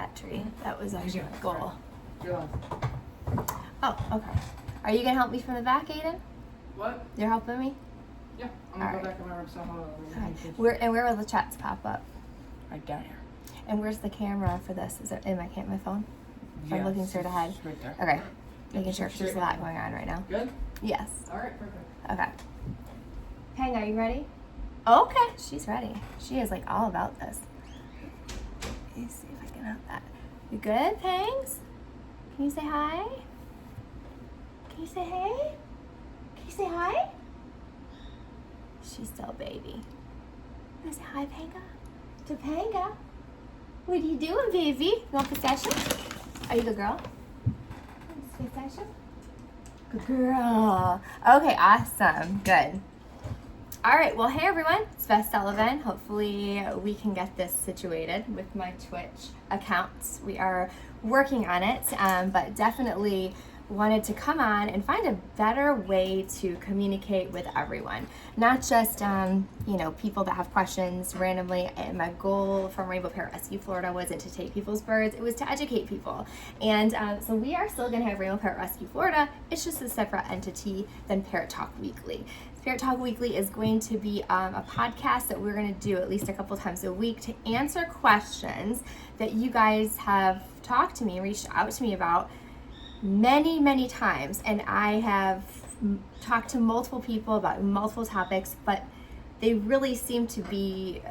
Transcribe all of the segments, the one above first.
that tree. That was actually my goal. Yeah. Oh, okay. Are you gonna help me from the back, Aiden? What? You're helping me? Yeah. I'm gonna go back in my room. So Where will the chats pop up? Right down here. And where's the camera for this? Is it in my phone? Yeah, I'm looking straight ahead. Right there. Okay. Making sure there's a lot going on right now. Good? Yes. All right, perfect. Okay. Pang, are you ready? Okay, she's ready. She is like all about this. Let me see if I can help that. You good, Pangs? Can you say hi? Can you say hey? Can you say hi? She's still a baby. You wanna say hi, Panga? Topanga? What are you doing, baby? You want pistachio? Are you a good girl? Pistachio? Good girl. Okay, awesome. Good. All right, well, hey everyone, it's Beth Sullivan. Hopefully we can get this situated with my Twitch accounts. We are working on it, but definitely wanted to come on and find a better way to communicate with everyone. Not just, people that have questions randomly. And my goal from Rainbow Parrot Rescue Florida wasn't to take people's birds, it was to educate people. And so we are still gonna have Rainbow Parrot Rescue Florida. It's just a separate entity than Parrot Talk Weekly. Parrot Talk Weekly is going to be a podcast that we're going to do at least a couple times a week to answer questions that you guys have talked to me, reached out to me about many, many times. And I have talked to multiple people about multiple topics, but they really seem to be,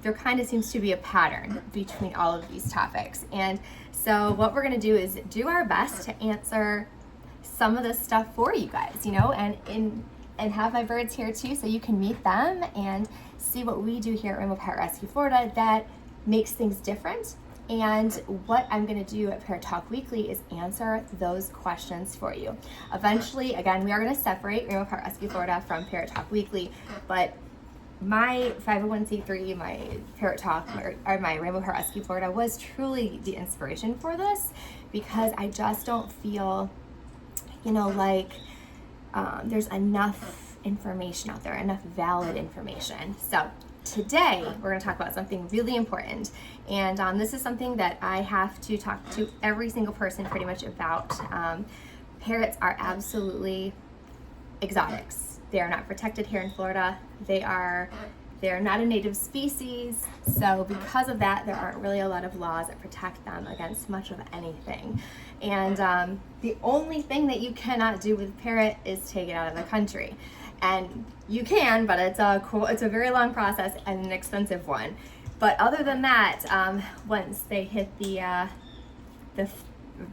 there kind of seems to be a pattern between all of these topics. And so what we're going to do is do our best to answer some of this stuff for you guys, and have my birds here too, so you can meet them and see what we do here at Rainbow Parrot Rescue Florida that makes things different. And what I'm going to do at Parrot Talk Weekly is answer those questions for you. Eventually, again, we are going to separate Rainbow Parrot Rescue Florida from Parrot Talk Weekly, but my 501c3, my Parrot Talk, or my Rainbow Parrot Rescue Florida was truly the inspiration for this, because I just don't feel, there's enough information out there, enough valid information. So today we're going to talk about something really important, and this is something that I have to talk to every single person pretty much about. Parrots are absolutely exotics. They are not protected here in Florida. They're not a native species, so because of that, there aren't really a lot of laws that protect them against much of anything. And the only thing that you cannot do with parrot is take it out of the country. And you can, but it's a very long process and an expensive one. But other than that, once they hit the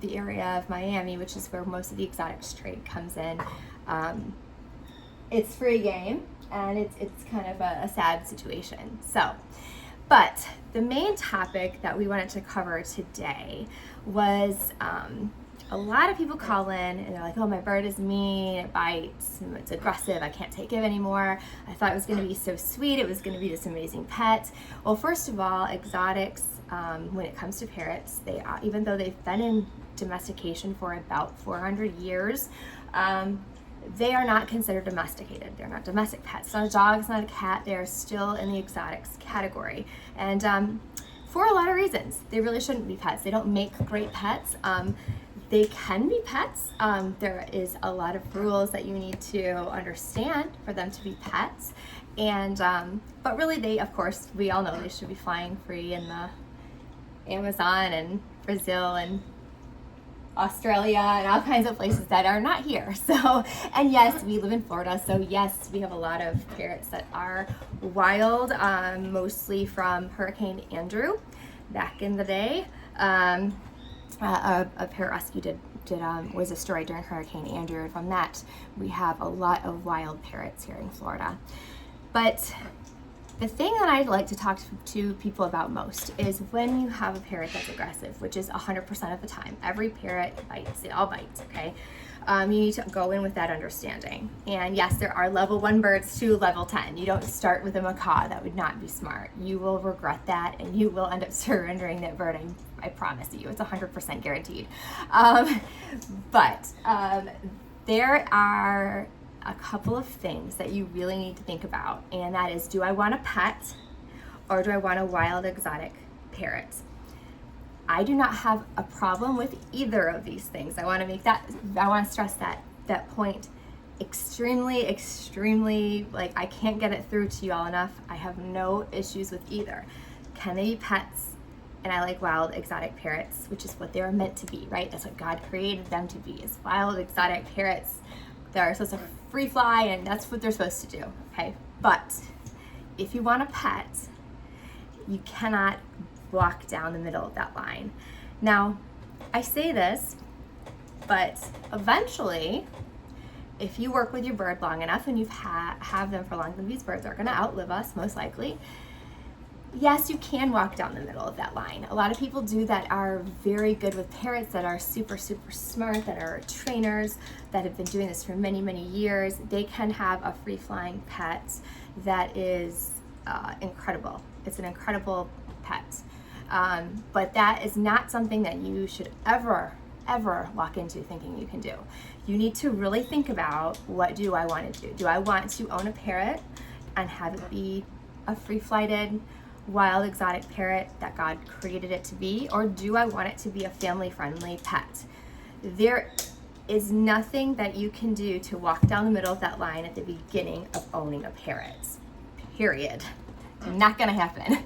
area of Miami, which is where most of the exotics trade comes in, it's free game, and it's kind of a sad situation. So, but the main topic that we wanted to cover today was a lot of people call in and they're like, oh, my bird is mean, it bites, it's aggressive, I can't take it anymore. I thought it was going to be so sweet, it was going to be this amazing pet. Well, first of all, exotics, when it comes to parrots, even though they've been in domestication for about 400 years, they are not considered domesticated. They're not domestic pets. It's not a dog, it's not a cat. They are still in the exotics category. And for a lot of reasons, they really shouldn't be pets. They don't make great pets. They can be pets. There is a lot of rules that you need to understand for them to be pets. And but really, they, of course, we all know they should be flying free in the Amazon and Brazil and Australia and all kinds of places that are not here. So, and yes, we live in Florida, so yes, we have a lot of parrots that are wild, mostly from Hurricane Andrew back in the day. A parrot rescue was a story during Hurricane Andrew, and from that we have a lot of wild parrots here in Florida. But the thing that I'd like to talk to people about most is when you have a parrot that's aggressive, which is 100% of the time. Every parrot bites, it all bites, okay? You need to go in with that understanding. And yes, there are level 1 birds to level 10. You don't start with a macaw. That would not be smart. You will regret that, and you will end up surrendering that bird. I promise you, it's 100% guaranteed. But there are a couple of things that you really need to think about, and that is, do I want a pet or do I want a wild exotic parrot? I do not have a problem with either of these things. I want to stress that point extremely, like, I can't get it through to you all enough. I have no issues with either. Can they be pets? And I like wild exotic parrots, which is what they were meant to be, right? That's what God created them to be, is wild exotic parrots that are supposed to free fly, and that's what they're supposed to do, okay? But if you want a pet, you cannot walk down the middle of that line. Now, I say this, but eventually, if you work with your bird long enough and you've have them for long enough, these birds are going to outlive us, most likely. Yes, you can walk down the middle of that line. A lot of people do that are very good with parrots, that are super smart, that are trainers, that have been doing this for many years. They can have a free-flying pet that is incredible. It's an incredible pet. But that is not something that you should ever walk into thinking you can do. You need to really think about, what do I want to do? Do I want to own a parrot and have it be a free-flighted, wild exotic parrot that God created it to be, or do I want it to be a family-friendly pet? There is nothing that you can do to walk down the middle of that line at the beginning of owning a parrot. Period. Not gonna happen.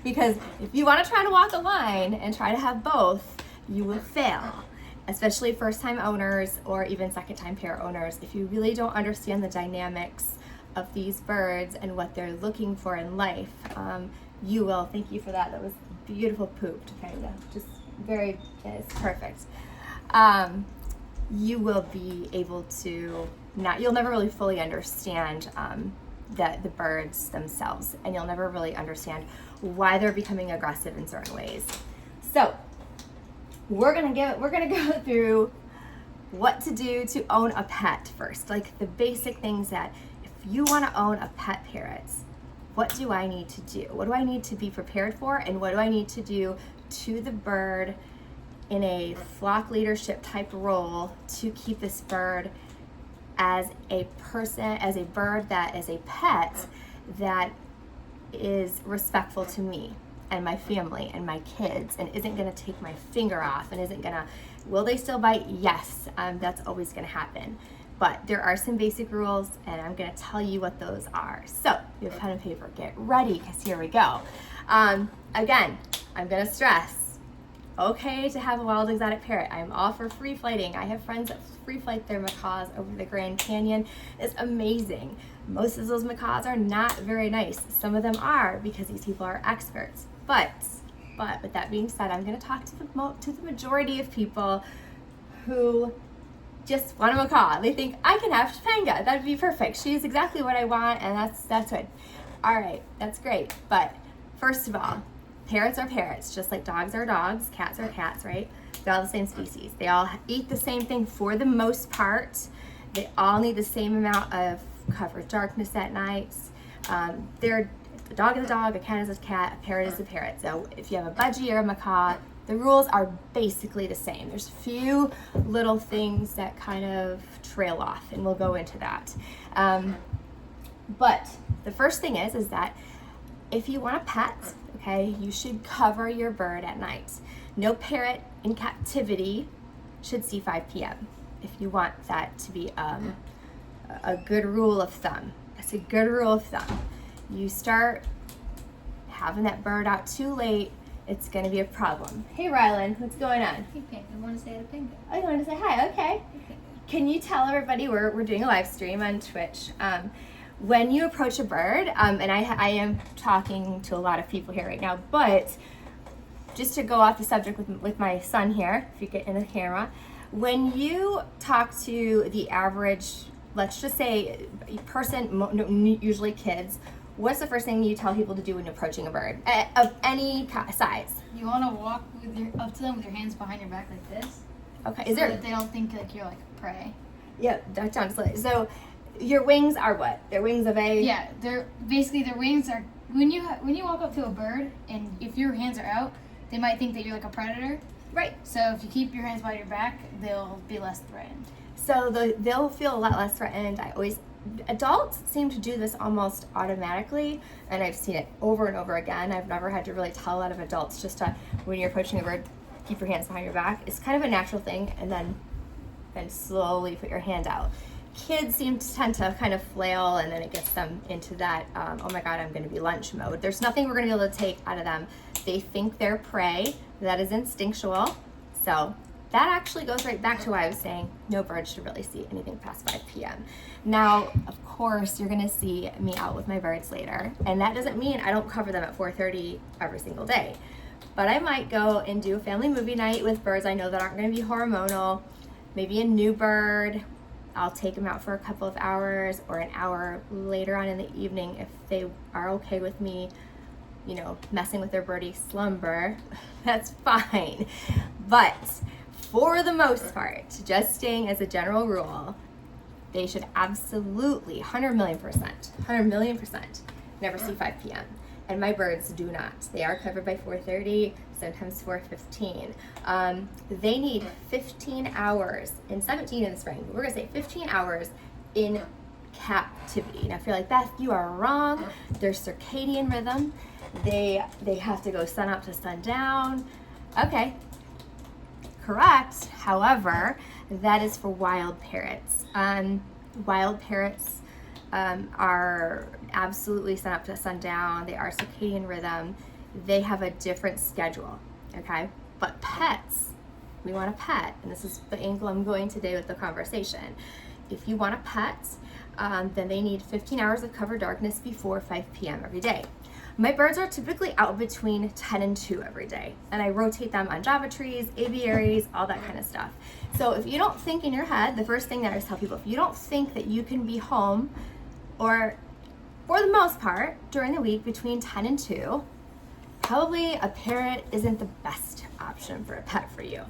Because if you want to try to walk a line and try to have both, you will fail. Especially first-time owners or even second-time parrot owners. If you really don't understand the dynamics of these birds and what they're looking for in life, you will. Thank you for that. That was beautiful pooped. Okay, just very, it's perfect. You will be able to you'll never really fully understand the birds themselves, and you'll never really understand why they're becoming aggressive in certain ways. So we're gonna go through what to do to own a pet first, like the basic things that if you want to own a pet parrot, what do I need to do? What do I need to be prepared for, and what do I need to do to the bird in a flock leadership type role to keep this bird as a bird that is a pet that is respectful to me and my family and my kids, and isn't gonna take my finger off, and will they still bite? Yes, that's always gonna happen. But there are some basic rules, and I'm gonna tell you what those are. So, you have pen and paper, get ready, because here we go. Again, I'm gonna stress, okay to have a wild exotic parrot. I'm all for free flighting. I have friends that free flight their macaws over the Grand Canyon. It's amazing. Most of those macaws are not very nice. Some of them are, because these people are experts. But with that being said, I'm going to talk to the majority of people who just want a macaw. They think, I can have Topanga. That'd be perfect. She is exactly what I want, and that's good. All right, that's great. But first of all, parrots are parrots, just like dogs are dogs, cats are cats, right? They're all the same species. They all eat the same thing for the most part. They all need the same amount of covered darkness at night. A dog is a dog, a cat is a cat, a parrot is a parrot. So if you have a budgie or a macaw, the rules are basically the same. There's a few little things that kind of trail off, and we'll go into that. But the first thing is that if you want a pet, okay, you should cover your bird at night. No parrot in captivity should see 5 p.m. if you want that to be a good rule of thumb. That's a good rule of thumb. You start having that bird out too late, it's going to be a problem. Hey, Rylan, what's going on? Hey, Pink, I want to say hi to Pink. Oh, you want to say hi? Okay. Can you tell everybody we're doing a live stream on Twitch? When you approach a bird, and I am talking to a lot of people here right now, but just to go off the subject with my son here, if you get in the camera, when you talk to the average, let's just say, person, usually kids, what's the first thing you tell people to do when approaching a bird of any size? You want to walk up to them with your hands behind your back like this. Okay. So that they don't think like you're like prey. Yep, that sounds like so. Your wings are what? They're wings of a. Yeah, they're basically their wings are when you walk up to a bird and if your hands are out, they might think that you're like a predator. Right. So if you keep your hands behind your back, they'll be less threatened. So they'll feel a lot less threatened. Adults seem to do this almost automatically, and I've seen it over and over again. I've never had to really tell a lot of adults just to, when you're approaching a bird, keep your hands behind your back. It's kind of a natural thing, and then slowly put your hand out. Kids tend to kind of flail, and then it gets them into that, oh my God, I'm gonna be lunch mode. There's nothing we're gonna be able to take out of them. They think they're prey. That is instinctual. So that actually goes right back to why I was saying no bird should really see anything past 5 p.m. Now, of course, you're gonna see me out with my birds later, and that doesn't mean I don't cover them at 4:30 every single day. But I might go and do a family movie night with birds I know that aren't gonna be hormonal, maybe a new bird. I'll take them out for a couple of hours or an hour later on in the evening if they are okay with me, you know, messing with their birdie slumber. That's fine. But for the most part, just staying as a general rule, they should absolutely 100 million percent never see 5 p.m. And my birds do not. They are covered by 4:30, sometimes 4:15. They need 15 hours and 17 in the spring. But we're gonna say 15 hours in captivity. Now, if you're like, Beth, you are wrong. Their circadian rhythm. They have to go sun up to sundown. Okay, correct. However, that is for wild parrots. Wild parrots are absolutely sun up to sundown. They are circadian rhythm. They have a different schedule, okay? But pets, we want a pet, and this is the angle I'm going today with the conversation. If you want a pet, then they need 15 hours of cover darkness before 5 p.m. every day. My birds are typically out between 10 and 2 every day, and I rotate them on Java trees, aviaries, all that kind of stuff. So if you don't think in your head, the first thing that I always tell people, if you don't think that you can be home, or for the most part, during the week between 10 and 2, probably a parrot isn't the best option for a pet for you.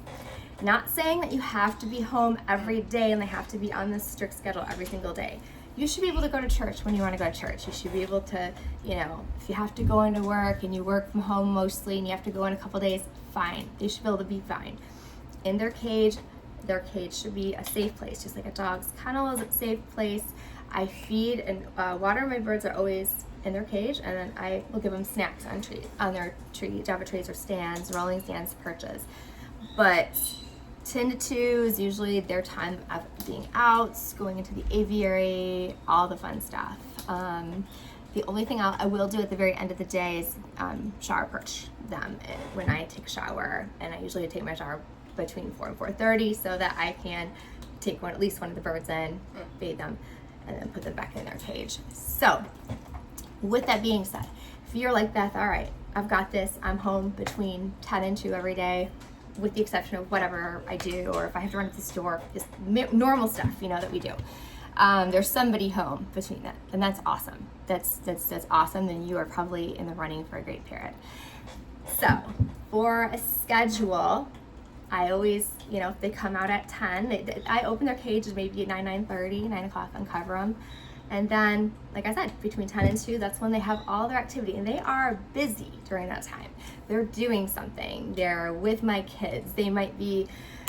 Not saying that you have to be home every day and they have to be on this strict schedule every single day. You should be able to go to church when you want to go to church. You should be able to, you know, if you have to go into work and you work from home mostly and you have to go in a couple days, fine. They should be able to be fine. In their cage should be a safe place, just like a dog's kennel is a safe place. I feed and water my birds are always in their cage, and then I will give them snacks on their Java trees or stands, rolling stands, perches. But 10 to 2 is usually their time of being out, going into the aviary, all the fun stuff. The only thing I will do at the very end of the day is shower perch them when I take a shower, and I usually take my shower between 4 and 4:30 so that I can take at least one of the birds in, bathe them, and then put them back in their cage. So with that being said, if you're like, Beth, all right, I've got this, I'm home between 10 and 2 every day, with the exception of whatever I do, or if I have to run to the store, just normal stuff, you know, that we do. There's somebody home between that, and that's awesome. That's awesome, then you are probably in the running for a great parrot. So for a schedule, I always, you know, if they come out at 10, I open their cages maybe at 9:30, 9 o'clock, uncover them. And then, like I said, between 10 and 2, that's when they have all their activity. And they are busy during that time. They're doing something. They're with my kids. They might be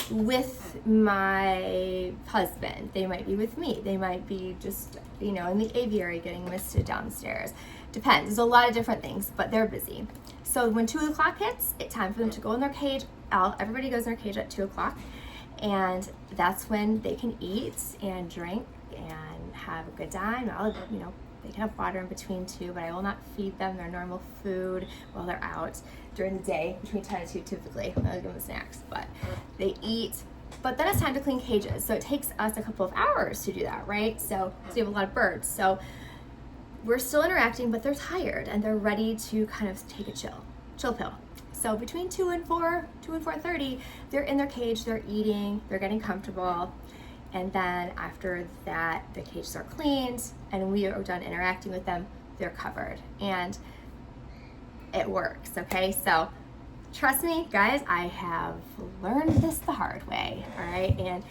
with my husband. They might be with me. They might be just, you know, in the aviary getting misted downstairs. Depends. There's a lot of different things, but they're busy. So when 2 o'clock hits, it's time for them to go in their cage. Everybody goes in their cage at 2 o'clock. And that's when they can eat and drink and have a good time. You know, they can have water in between too, but I will not feed them their normal food while they're out during the day, between 10 and 2 typically. I'll give them snacks, but they eat. But then it's time to clean cages. So it takes us a couple of hours to do that, right? So we have a lot of birds. So we're still interacting, but they're tired and they're ready to kind of take a chill pill. So between 2 and 4:30, they're in their cage, they're eating, they're getting comfortable. And then after that, the cages are cleaned and we are done interacting with them, they're covered. And it works, okay? So trust me, guys, I have learned this the hard way, all right? And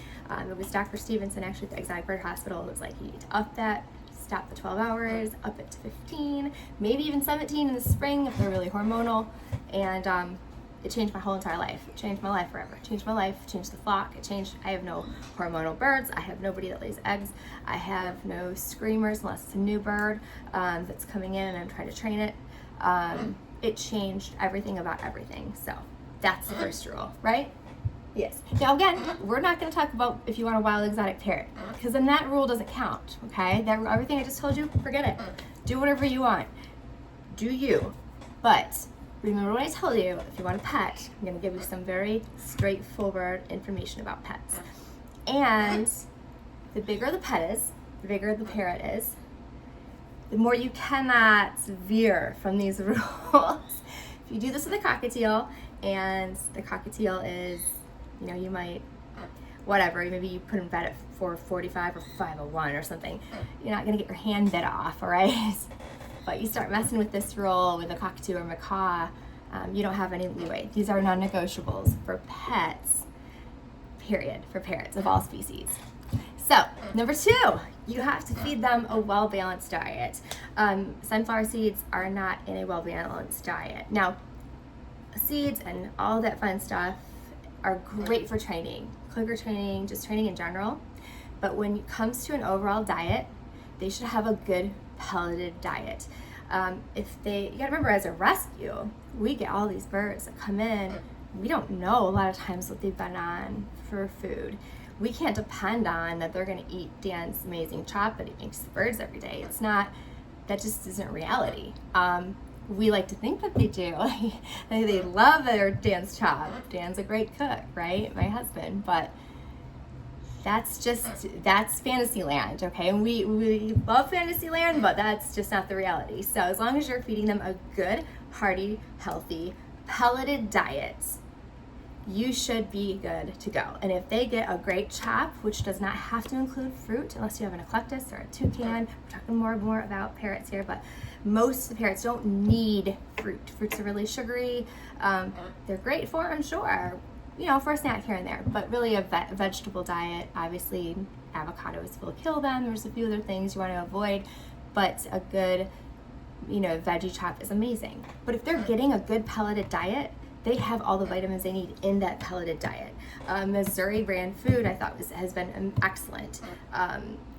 it was Dr. Stevenson actually at the Exotic Bird Hospital. It was like, you need to up that, stop the 12 hours, up it to 15, maybe even 17 in the spring if they're really hormonal. And it changed my whole entire life. It changed my life forever. It changed my life, changed the flock. I have no hormonal birds. I have nobody that lays eggs. I have no screamers unless it's a new bird that's coming in and I'm trying to train it. It changed everything about everything. So That's the first rule, right? Yes. Now again, we're not going to talk about if you want a wild exotic parrot, because then that rule doesn't count, okay? That everything I just told you, forget it. Do whatever you want. Do you. But remember what I told you, if you want a pet, I'm going to give you some very straightforward information about pets. And the bigger the pet is, the bigger the parrot is, the more you cannot veer from these rules. If you do this with a cockatiel, and the cockatiel is, you know, you might, whatever, maybe you put in bed at 4:45 or 5:01 or something, you're not gonna get your hand bit off, all right? But you start messing with this rule with a cockatoo or macaw, you don't have any leeway. These are non-negotiables for pets, period, for parrots of all species. So, number 2, you have to feed them a well-balanced diet. Sunflower seeds are not in a well-balanced diet. Now, seeds and all that fun stuff are great for training, clicker training, just training in general. But when it comes to an overall diet, they should have a good pelleted diet. You gotta remember, as a rescue, we get all these birds that come in. We don't know a lot of times what they've been on for food. We can't depend on that they're gonna eat Dan's amazing chop that he makes the birds every day. It's not, that just isn't reality. We like to think that they do. They love their Dan's chop. Dan's a great cook, right? My husband, but that's fantasy land, okay? And we love fantasy land, but that's just not the reality. So as long as you're feeding them a good, hearty, healthy, pelleted diet, you should be good to go. And if they get a great chop, which does not have to include fruit, unless you have an eclectus or a toucan, we're talking more and more about parrots here, but most of the parrots don't need fruit. Fruits are really sugary. They're great for, I'm sure, you know, for a snack here and there, but really a vegetable diet. Obviously, avocados will kill them. There's a few other things you want to avoid, but a good, you know, veggie chop is amazing. But if they're getting a good pelleted diet, they have all the vitamins they need in that pelleted diet. Missouri brand food, I thought, has been excellent.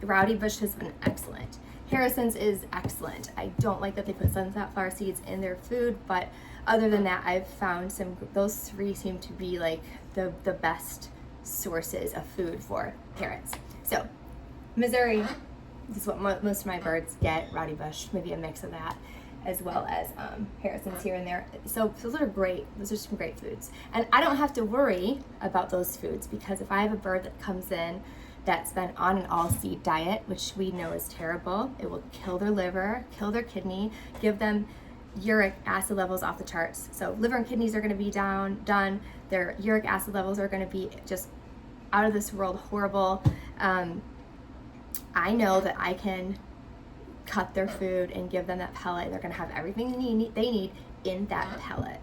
Rowdy Bush has been excellent. Harrison's is excellent. I don't like that they put sunflower seeds in their food, but other than that, I've found those 3 seem to be like the best sources of food for parrots. So, Missouri is what most of my birds get. Rowdy Bush, maybe a mix of that, as well as Harrison's here and there. So those are great. Those are some great foods. And I don't have to worry about those foods, because if I have a bird that comes in that's been on an all-seed diet, which we know is terrible, it will kill their liver, kill their kidney, give them uric acid levels off the charts. So liver and kidneys are going to be done. Their uric acid levels are going to be just out of this world horrible. I know that I can cut their food and give them that pellet. They're going to have everything they need in that pellet.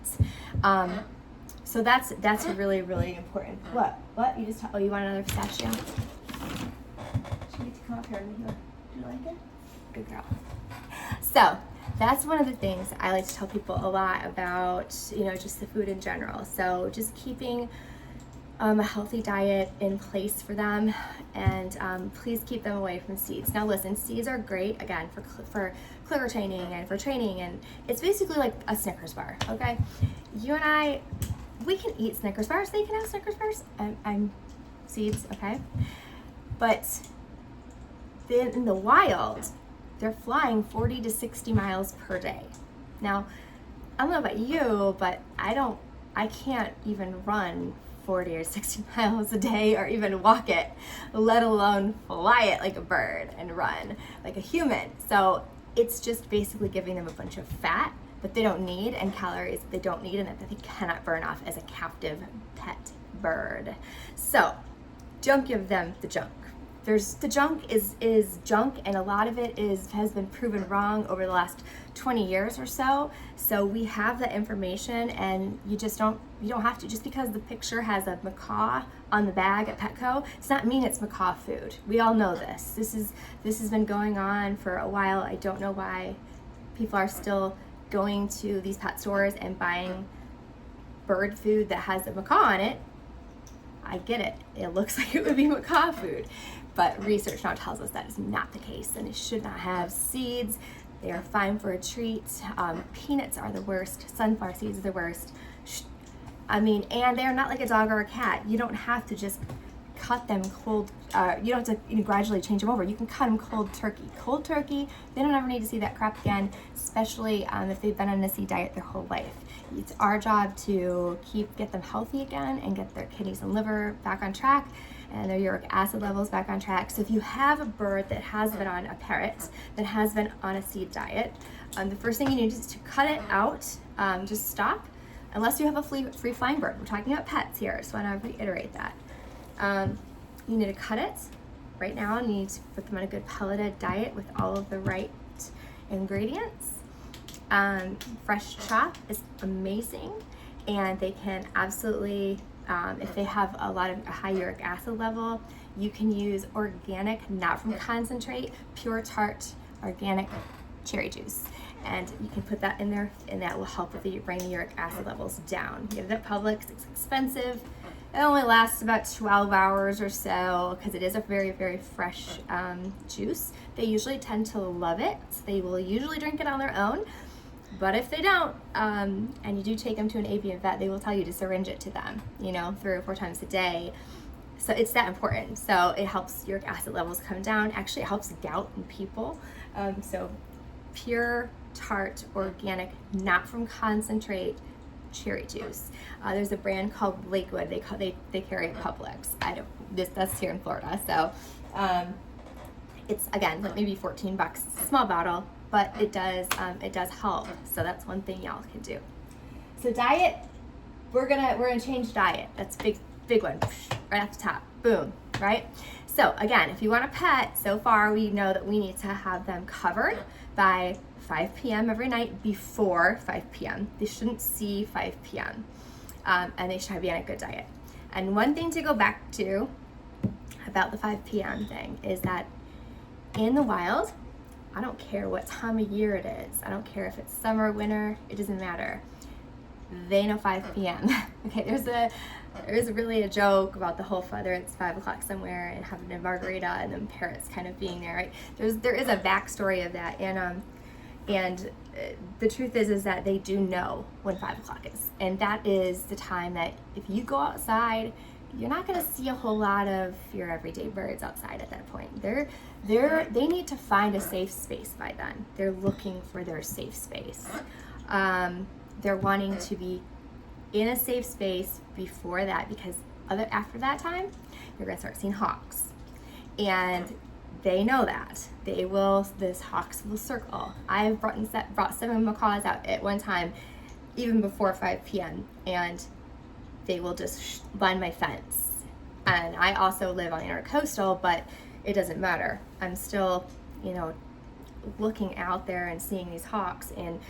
So that's really, really important. What? You just you want another pistachio? She needs to come up here and do you like it? Good girl. So that's one of the things I like to tell people a lot about, you know, just the food in general. So just keeping a healthy diet in place for them, and please keep them away from seeds. Now listen, seeds are great, again, for clicker training and for training, and it's basically like a Snickers bar, okay? You and I, we can eat Snickers bars. They can have Snickers bars. I'm seeds, okay? But then in the wild, they're flying 40 to 60 miles per day. Now, I don't know about you, but I can't even run 40 or 60 miles a day or even walk it, let alone fly it like a bird and run like a human. So it's just basically giving them a bunch of fat that they don't need and calories that they don't need and that they cannot burn off as a captive pet bird. So don't give them the junk. The junk is junk, and a lot of it has been proven wrong over the last 20 years or so. So we have the information, and you don't have to. Just because the picture has a macaw on the bag at Petco does not mean it's macaw food. We all know this. This has been going on for a while. I don't know why people are still going to these pet stores and buying bird food that has a macaw on it. I get it. It looks like it would be macaw food. But research now tells us that is not the case, and it should not have seeds. They are fine for a treat. Peanuts are the worst. Sunflower seeds are the worst. I mean, and they're not like a dog or a cat. You don't have to just cut them cold. You don't have to gradually change them over. You can cut them cold turkey. Cold turkey, they don't ever need to see that crap again, especially if they've been on a seed diet their whole life. It's our job to get them healthy again and get their kidneys and liver back on track and their uric acid levels back on track. So if you have a bird that has been on a parrot, that has been on a seed diet, the first thing you need is to cut it out. Just stop, unless you have a free flying bird. We're talking about pets here, so I want to reiterate that. You need to cut it right now, and you need to put them on a good pelleted diet with all of the right ingredients. Fresh chop is amazing, and they can absolutely, if they have a high uric acid level, you can use organic, not from concentrate, pure tart organic cherry juice. And you can put that in there, and that will help with bring the uric acid levels down. Get it at Publix. It's expensive. It only lasts about 12 hours or so because it is a very, very fresh juice. They usually tend to love it, so they will usually drink it on their own. But if they don't, and you do take them to an avian vet, they will tell you to syringe it to them, 3 or 4 times a day. So it's that important. So it helps uric acid levels come down. Actually, it helps gout in people. So pure tart organic, not from concentrate cherry juice. There's a brand called Lakewood. They carry Publix. That's here in Florida. So it's again like maybe $14, small bottle, but it does help. So that's one thing y'all can do. So diet, we're gonna change diet. That's big one, right off the top. Boom, right? So again, if you want a pet, so far we know that we need to have them covered by 5 p.m. every night before 5 p.m. They shouldn't see 5 p.m. And they should be on a good diet. And one thing to go back to about the 5 p.m. thing is that in the wild, I don't care what time of year it is. I don't care if it's summer, winter, it doesn't matter. They know 5 p.m. Okay, there's really a joke about the whole whether it's 5 o'clock somewhere and having a margarita and then parrots kind of being there, right? There is a backstory of that, and the truth is that they do know when 5 o'clock is, and that is the time that if you go outside, you're not going to see a whole lot of your everyday birds outside at that point. They need to find a safe space by then. They're looking for their safe space. They're wanting to be in a safe space before that, because after that time, you're going to start seeing hawks. And they know that. These hawks will circle. I've brought 7 macaws out at one time, even before 5 p.m., and they will just line my fence. And I also live on intercoastal, but it doesn't matter. I'm still, looking out there and seeing these hawks, and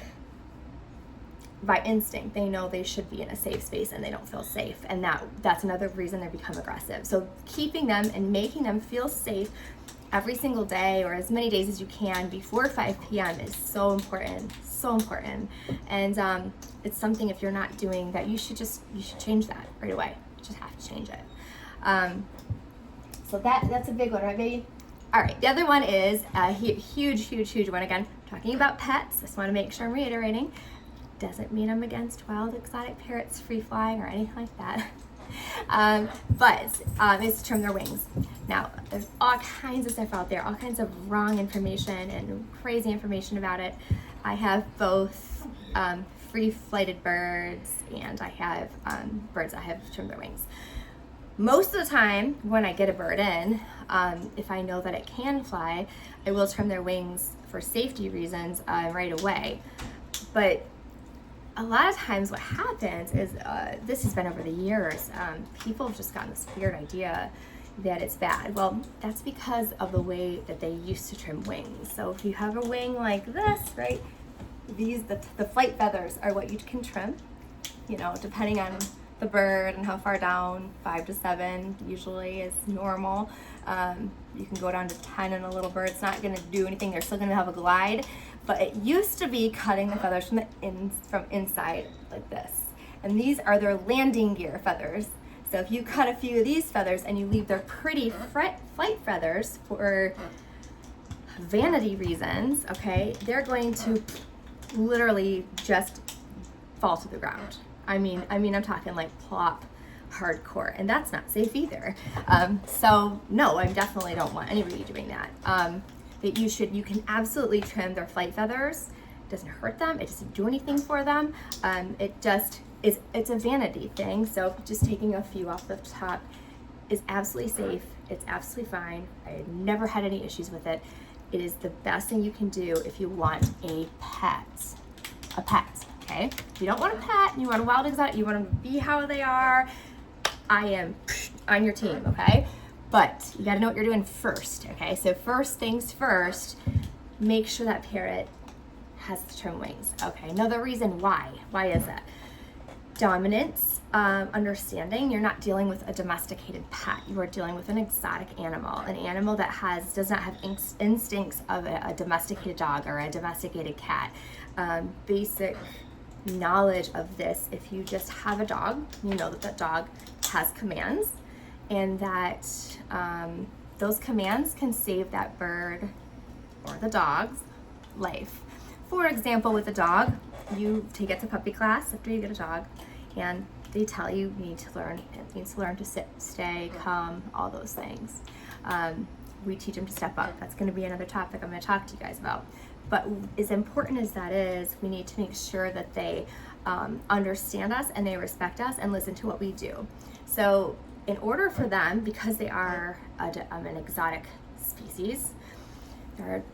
by instinct, they know they should be in a safe space and they don't feel safe. And that's another reason they become aggressive. So keeping them and making them feel safe every single day, or as many days as you can before 5 p.m. is so important, so important. And it's something, if you're not doing that, you should change that right away. You just have to change it. So that's a big one, right, baby? All right, the other one is a huge one. Again, talking about pets. Just want to make sure I'm reiterating. Doesn't mean I'm against wild exotic parrots free flying or anything like that. But it's to trim their wings. Now, there's all kinds of stuff out there, all kinds of wrong information and crazy information about it. I have both free flighted birds, and I have birds that have trimmed their wings. Most of the time when I get a bird in, if I know that it can fly, I will trim their wings for safety reasons right away. But a lot of times what happens is, this has been over the years, people have just gotten this weird idea that it's bad. Well, that's because of the way that they used to trim wings. So if you have a wing like this, right, the flight feathers are what you can trim, depending on the bird and how far down. 5 to 7 usually is normal. You can go down to 10 in a little bird. It's not going to do anything. They're still going to have a glide. But it used to be cutting the feathers from inside like this. And these are their landing gear feathers. So if you cut a few of these feathers and you leave their pretty flight feathers for vanity reasons, okay, they're going to literally just fall to the ground. I'm talking like plop hardcore, and that's not safe either. So no, I definitely don't want anybody doing that. That you can absolutely trim their flight feathers. It doesn't hurt them. It doesn't do anything for them. It's a vanity thing. So just taking a few off the top is absolutely safe. It's absolutely fine. I never had any issues with it. It is the best thing you can do if you want a pet. A pet, okay? If you don't want a pet and you want a wild exotic, you want them to be how they are, I am on your team, okay? But you gotta know what you're doing first, okay? So first things first, make sure that parrot has trim wings, okay? Now the reason why is that? Dominance, understanding, you're not dealing with a domesticated pet. You are dealing with an exotic animal, an animal that does not have instincts of a domesticated dog or a domesticated cat. Basic knowledge of this, if you just have a dog, you know that dog has commands, and that those commands can save that bird or the dog's life. For example, with a dog, you take it to puppy class after you get a dog, and they tell you need to learn to sit, stay, come, all those things. We teach them to step up. That's going to be another topic I'm going to talk to you guys about. But as important as that is, we need to make sure that they understand us and they respect us and listen to what we do. So in order for them, because they are an exotic species, they're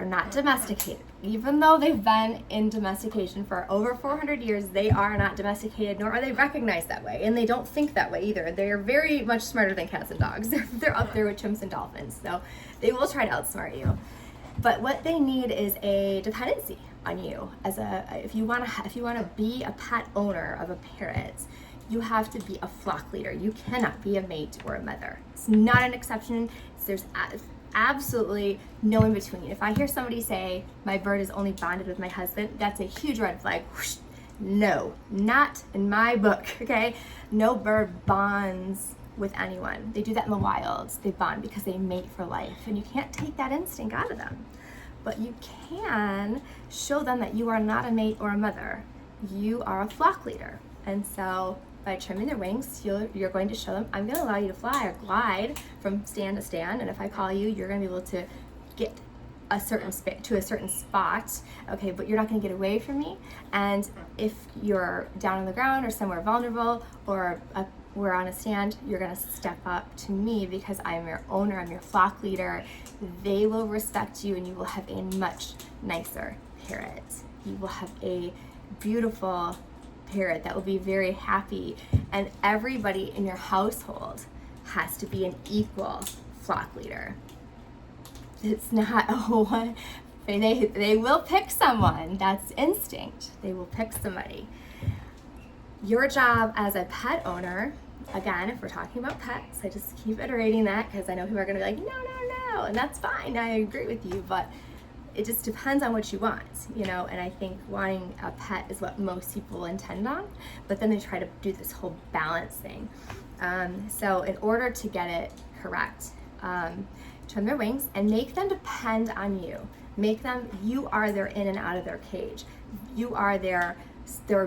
not domesticated. Even though they've been in domestication for over 400 years, they are not domesticated, nor are they recognized that way. And they don't think that way either. They're very much smarter than cats and dogs. They're up there with chimps and dolphins. So they will try to outsmart you. But what they need is a dependency on you. If you want to be a pet owner of a parrot, you have to be a flock leader. You cannot be a mate or a mother. It's not an exception. There's absolutely no in between. If I hear somebody say my bird is only bonded with my husband, that's a huge red flag. Whoosh. No, not in my book. Okay, no bird bonds with anyone. They do that in the wild. They bond because they mate for life, and you can't take that instinct out of them. But you can show them that you are not a mate or a mother. You are a flock leader. And so by trimming their wings, you're going to show them, I'm going to allow you to fly or glide from stand to stand. And if I call you, you're going to be able to get to a certain spot, okay, but you're not going to get away from me. And if you're down on the ground or somewhere vulnerable or we're on a stand, you're going to step up to me because I'm your owner, I'm your flock leader. They will respect you, and you will have a much nicer parrot. You will have a beautiful parrot that will be very happy, and everybody in your household has to be an equal flock leader. It's not one. They will pick someone. That's instinct. They will pick somebody. Your job as a pet owner, again, if we're talking about pets, I just keep iterating that because I know people are going to be like, no, and that's fine. I agree with you, but it just depends on what you want, and I think wanting a pet is what most people intend on, but then they try to do this whole balance thing. So in order to get it correct, trim their wings and make them depend on you. You are their in and out of their cage. You are their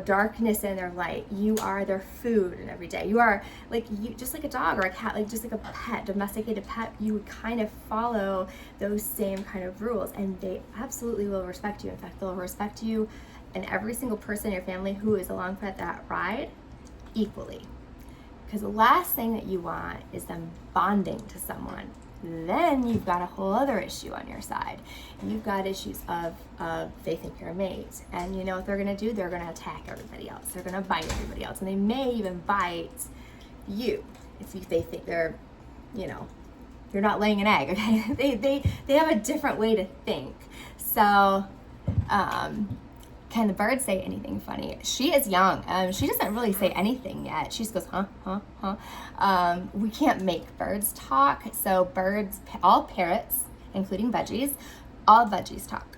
darkness and their light. You are their food and every day. You are just like a dog or a cat, just like a pet, domesticated pet. You would kind of follow those same kind of rules, and they absolutely will respect you. In fact, they'll respect you and every single person in your family who is along for that ride equally. Because the last thing that you want is them bonding to someone. Then you've got a whole other issue on your side. You've got issues of they think you're a mate, and you know what they're gonna do? They're gonna attack everybody else. They're gonna bite everybody else, and they may even bite you if they think you're not laying an egg. Okay, they have a different way to think. So, can the bird say anything funny? She is young. She doesn't really say anything yet. She just goes, huh. We can't make birds talk. So birds, all parrots, including budgies, all budgies talk.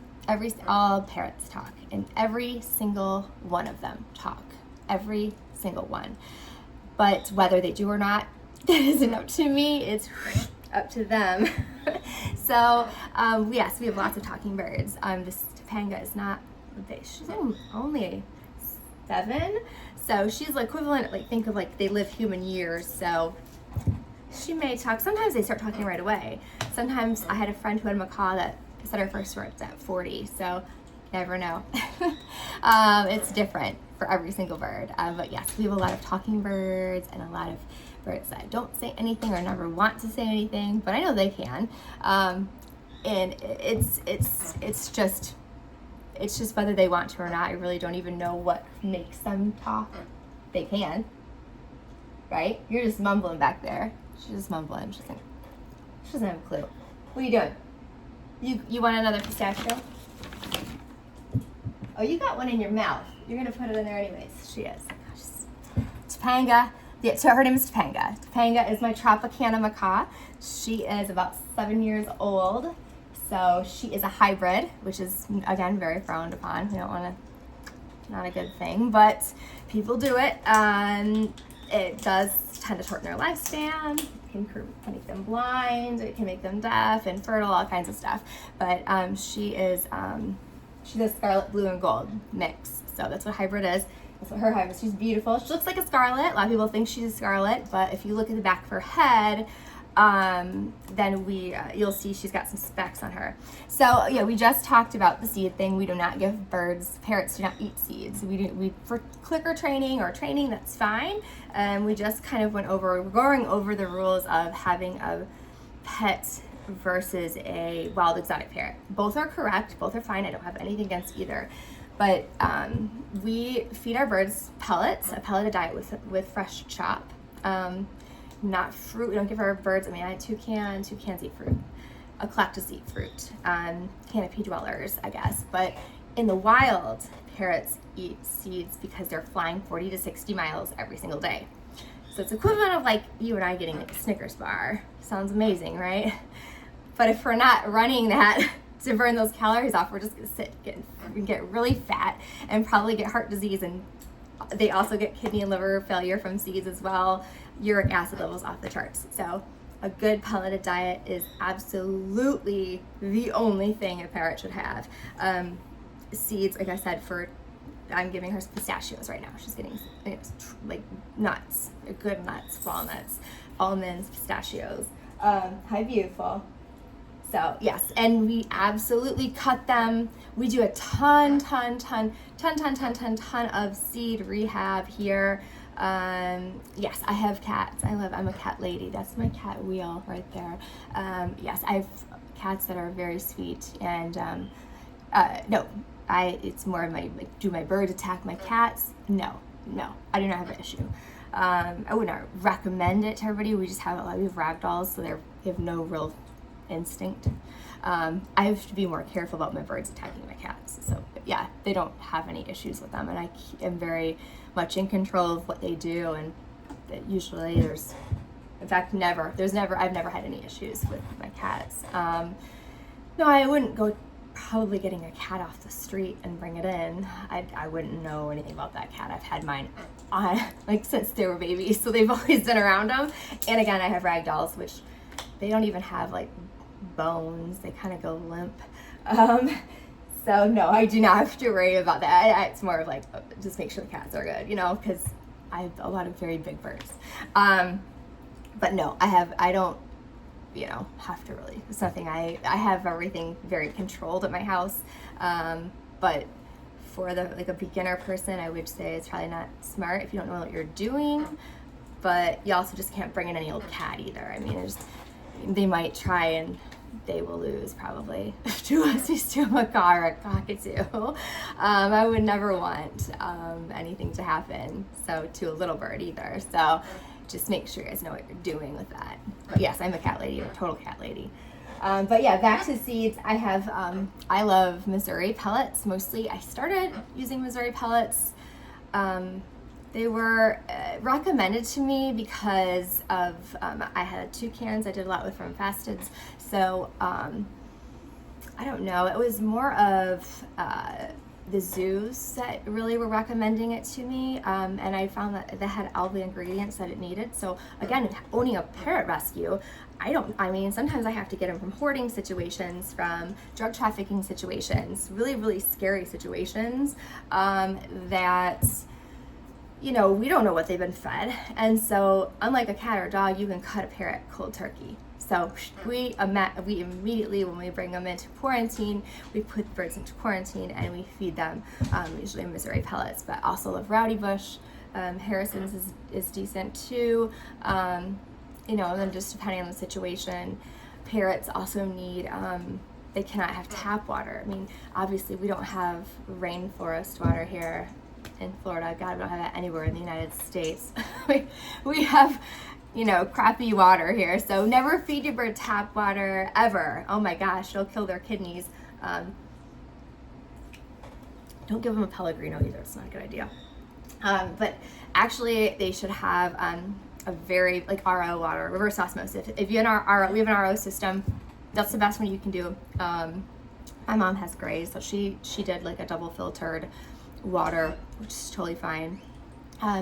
All parrots talk. And every single one of them talk. Every single one. But whether they do or not, that isn't up to me. It's up to them. So, yes, we have lots of talking birds. This Topanga is not... She's only 7, So she's the equivalent, like think of like they live human years. So she may talk. Sometimes they start talking right away. Sometimes I had a friend who had a macaw that said her first words at 40. So never know. It's different for every single bird. But yes, we have a lot of talking birds and a lot of birds that don't say anything or never want to say anything, but I know they can. And it's just whether they want to or not. I really don't even know what makes them talk. They can, right? You're just mumbling back there. She's just mumbling. She doesn't have a clue. What are you doing? You want another pistachio? Oh, you got one in your mouth. You're gonna put it in there anyways. She is. Topanga. Yeah, so her name is Topanga. Topanga is my Tropicana macaw. She is about 7 years old. So she is a hybrid, which is, again, very frowned upon. We don't want to, not a good thing, but people do it. It does tend to shorten their lifespan. It can make them blind. It can make them deaf, infertile, all kinds of stuff. But she's a scarlet, blue, and gold mix. So that's what hybrid is. That's what her hybrid is. She's beautiful. She looks like a scarlet. A lot of people think she's a scarlet, but if you look at the back of her head, then you'll see she's got some specks on her. So yeah, we just talked about the seed thing. We do not give parrots do not eat seeds. We for clicker training or training, that's fine. We just kind of we're going over the rules of having a pet versus a wild exotic parrot. Both are correct, both are fine. I don't have anything against either. But we feed our birds pellets, a pelleted diet with fresh chop. Not fruit. We don't give our birds, I had toucans eat fruit. Eclectus eat fruit. Canopy dwellers, I guess. But in the wild, parrots eat seeds because they're flying 40 to 60 miles every single day. So it's equivalent of like you and I getting a Snickers bar. Sounds amazing, right? But if we're not running that to burn those calories off, we're just gonna get really fat and probably get heart disease, and they also get kidney and liver failure from seeds as well. Uric acid levels off the charts. So a good pelleted diet is absolutely the only thing a parrot should have. Seeds, like I said, I'm giving her pistachios right now. She's getting like nuts, good nuts, walnuts, almonds, pistachios. Hi, beautiful. So yes, and we absolutely cut them. We do a ton of seed rehab here. Yes, I have cats. I'm a cat lady. That's my cat wheel right there. Yes, I have cats that are very sweet, and no, it's more of do my birds attack my cats? No, I do not have an issue. I would not recommend it to everybody. We just have we have ragdolls, so they have no real instinct. I have to be more careful about my birds attacking my cats. So yeah, they don't have any issues with them, and I am very much in control of what they do, and usually I've never had any issues with my cats. No, I wouldn't go probably getting a cat off the street and bring it in. I wouldn't know anything about that cat. I've had mine since they were babies, so they've always been around them. And again, I have ragdolls, which they don't even have bones. They kind of go limp. So no, I do not have to worry about that. It's more of just make sure the cats are good, because I have a lot of very big birds. But no, I don't, have to really. It's nothing. I have everything very controlled at my house. But for a beginner person, I would say it's probably not smart if you don't know what you're doing. But you also just can't bring in any old cat either. They might try and they will lose probably to a macaw or a cockatoo. I would never want anything to happen to a little bird either. So just make sure you guys know what you're doing with that. But yes, I'm a cat lady, a total cat lady. But yeah, back to seeds. I love Missouri pellets mostly. I started using Missouri pellets. They were recommended to me because of I had toucans I did a lot with from Fasteds. So I don't know. It was more of the zoos that really were recommending it to me, and I found that they had all the ingredients that it needed. So again, owning a parrot rescue, sometimes I have to get them from hoarding situations, from drug trafficking situations, really, really scary situations that you know, we don't know what they've been fed. And so unlike a cat or a dog, you can cut a parrot cold turkey. So we immediately, when we bring them into quarantine, we put birds into quarantine and we feed them usually Missouri pellets, but also love Rowdy Bush. Harrison's is decent too. You know, and then just depending on the situation, parrots also need, they cannot have tap water. I mean, obviously we don't have rainforest water here in Florida. God, we don't have that anywhere in the United States. we have, you know, crappy water here. So never feed your bird tap water ever. Oh my gosh, it'll kill their kidneys. Don't give them a Pellegrino either. It's not a good idea. But actually they should have a very like RO water, reverse osmosis. If you have an RO, we have an RO system. That's the best one you can do. My mom has grays, so she did like a double filtered water, which is totally fine.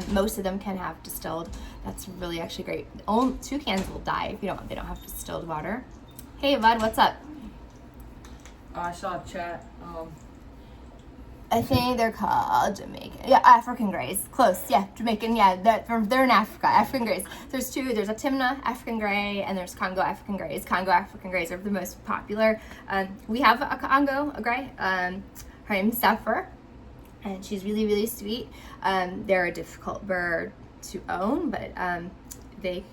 Most of them can have distilled. That's really actually great. Toucans will die if they don't have distilled water. Hey bud, what's up? I saw a chat. I think they're called Jamaican. Yeah, African grays. Close. Yeah, Jamaican. Yeah, they're in Africa. African grays. There's two. There's a Timna African gray and there's Congo African grays. Congo African grays are the most popular. We have a Congo gray. Her name's Zephyr, and she's really, really sweet. They're a difficult bird to own, but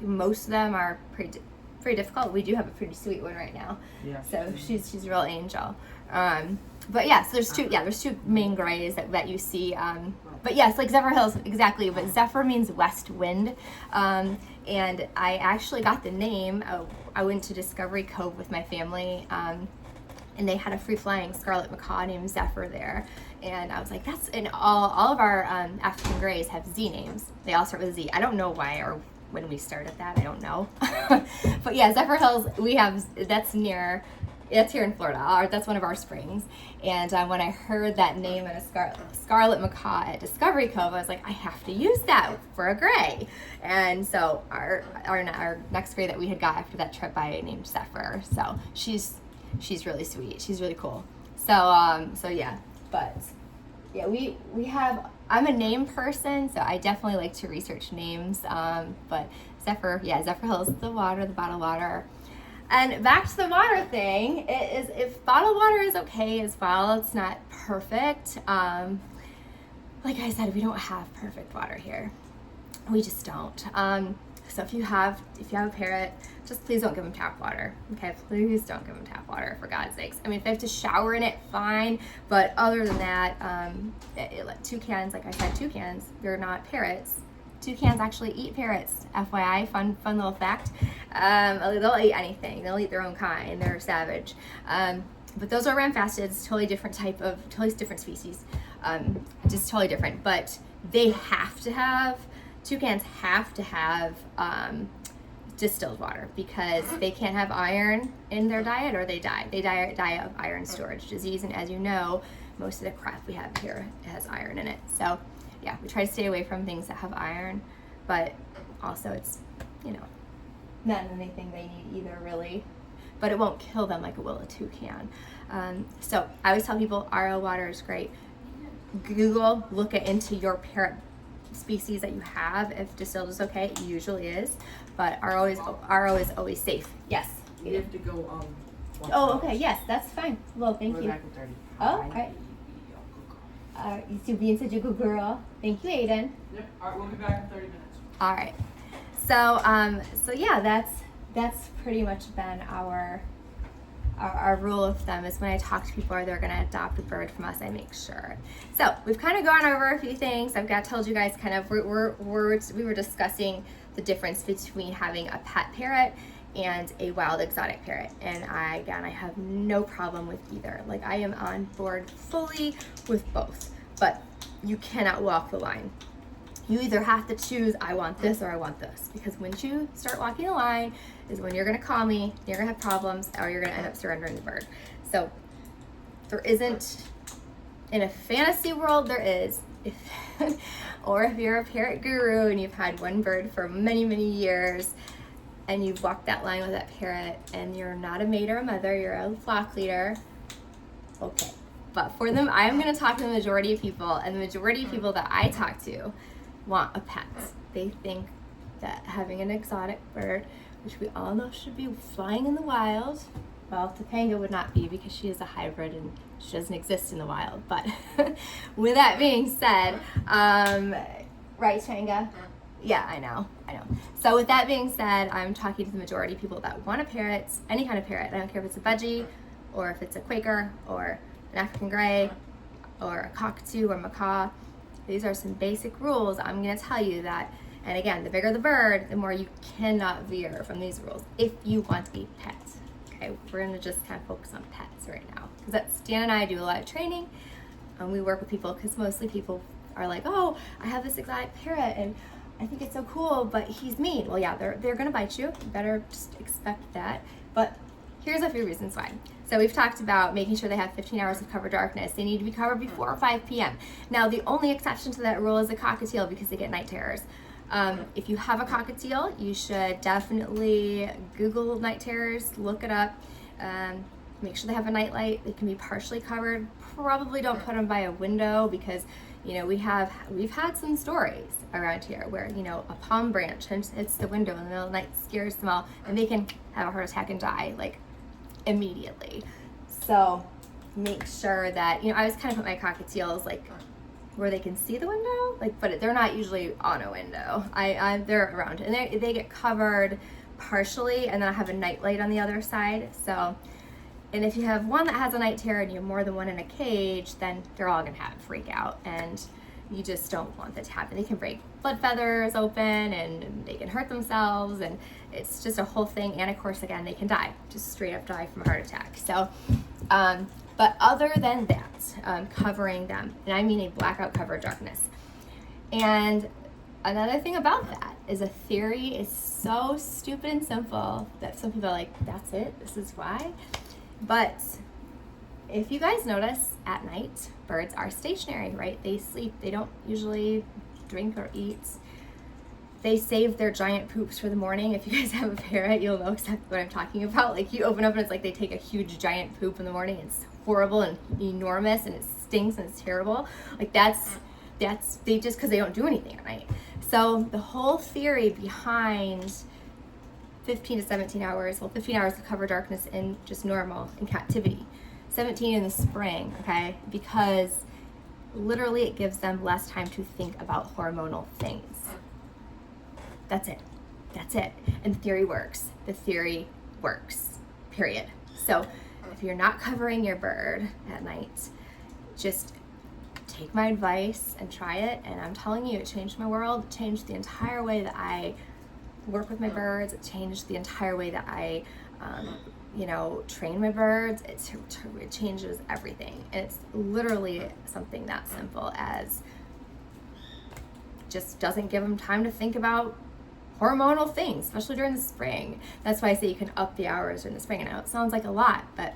most of them are pretty difficult. We do have a pretty sweet one right now. Yeah. So she's a real angel. But yeah, so there's two main grays that you see. But yes, like Zephyr Hills, exactly. But Zephyr means west wind. And I actually got the name. I went to Discovery Cove with my family, and they had a free-flying scarlet macaw named Zephyr there. And I was like, and all of our African grays have Z names. They all start with Z. I don't know why or when we started that. I don't know. But yeah, Zephyr Hills, that's here in Florida. That's one of our springs. And when I heard that name in a scarlet macaw at Discovery Cove, I was like, I have to use that for a gray. And so our next gray that we had got after that trip, I named Zephyr. So she's really sweet. She's really cool. So yeah, but yeah, we have. I'm a name person, so I definitely like to research names. But Zephyr Hills, the bottled water. And back to the water thing, it is if bottled water is okay as well, it's not perfect. Like I said, we don't have perfect water here. We just don't. So if you have a parrot, just please don't give them tap water. Okay, please don't give them tap water, for God's sakes. I mean, if they have to shower in it, fine. But other than that, toucans, like I said, toucans, they're not parrots. Toucans actually eat parrots. FYI, fun little fact. They'll eat anything. They'll eat their own kind. They're savage. But those are ram-fasted. It's totally different species. Just totally different. But toucans have to have distilled water because they can't have iron in their diet or they die. They die of iron storage disease. And as you know, most of the crap we have here has iron in it. So yeah, we try to stay away from things that have iron, but also it's, not anything they need either, really. But it won't kill them like it will a toucan. So I always tell people RO water is great. Look into your parrot species that you have. If distilled is okay, it usually is, but RO is always safe. Yes. We have to go. Oh, okay. Yes, that's fine. Well, thank you. Back in 30. Oh, all right. You two being such a good girl. Thank you, Aiden. Yep. All right, we'll be back in 30 minutes. All right. So yeah, that's pretty much been our rule of thumb is when I talk to people or they're going to adopt a bird from us, I make sure. So we've kind of gone over a few things. I've told you guys kind of we were discussing the difference between having a pet parrot and a wild exotic parrot, and I have no problem with either. Like, I am on board fully with both, but you cannot walk the line. You either have to choose, I want this or I want this, because when you start walking the line is when you're going to call me, you're going to have problems, or you're going to end up surrendering the bird. So there isn't, in a fantasy world there is, or if you're a parrot guru and you've had one bird for many, many years and you've walked that line with that parrot and you're not a maid or a mother, you're a flock leader, okay. But for them, I am going to talk to the majority of people, and the majority of people that I talk to, want a pet. They think that having an exotic bird, which we all know should be flying in the wild, well, Topanga would not be because she is a hybrid and she doesn't exist in the wild. But with that being said, right, Topanga? Yeah, I know. So with that being said, I'm talking to the majority of people that want a parrot, any kind of parrot. I don't care if it's a budgie or if it's a Quaker or an African gray or a cockatoo or macaw. These are some basic rules I'm going to tell you that, and again, the bigger the bird, the more you cannot veer from these rules if you want a pet. Okay, we're going to just kind of focus on pets right now, because that's Dan and I do a lot of training, and we work with people because mostly people are like, oh, I have this exotic parrot and I think it's so cool, but he's mean. Well, yeah, they're gonna bite you. You better just expect that. But here's a few reasons why. So we've talked about making sure they have 15 hours of cover darkness. They need to be covered before 5 p.m. Now, the only exception to that rule is a cockatiel because they get night terrors. If you have a cockatiel, you should definitely Google night terrors, look it up, make sure they have a night light. They can be partially covered. Probably don't put them by a window because, you know, we've had some stories around here where, you know, a palm branch hits the window in the middle of the night, scares them all, and they can have a heart attack and die like immediately. So make sure that, you know, I always kind of put my cockatiels like where they can see the window, like, but they're not usually on a window. They're around, and they get covered partially, and then I have a night light on the other side. So, and if you have one that has a night terror and you have more than one in a cage, then they're all gonna have a freak out, and you just don't want that to happen. They can break blood feathers open, and they can hurt themselves, and it's just a whole thing. And of course, again, they can die, just straight up die from a heart attack. So, but other than that, covering them, and I mean a blackout cover darkness. And another thing about that is a theory is so stupid and simple that some people are like, that's it, this is why. But if you guys notice, at night, birds are stationary, right? They sleep, they don't usually drink or eat. They save their giant poops for the morning. If you guys have a parrot, you'll know exactly what I'm talking about. Like, you open up and it's like they take a huge giant poop in the morning. It's horrible and enormous and it stinks and it's terrible. Like, that's they just, because they don't do anything at night. So the whole theory behind 15 to 17 hours, well, 15 hours of cover darkness in just normal in captivity, 17 in the spring, okay? Because literally it gives them less time to think about hormonal things. That's it. That's it. And the theory works. The theory works, period. So if you're not covering your bird at night, just take my advice and try it. And I'm telling you, it changed my world. It changed the entire way that I work with my birds. It changed the entire way that I, train my birds. It changes everything. And it's literally something that simple as just doesn't give them time to think about hormonal things, especially during the spring. That's why I say you can up the hours during the spring. And I know it sounds like a lot, but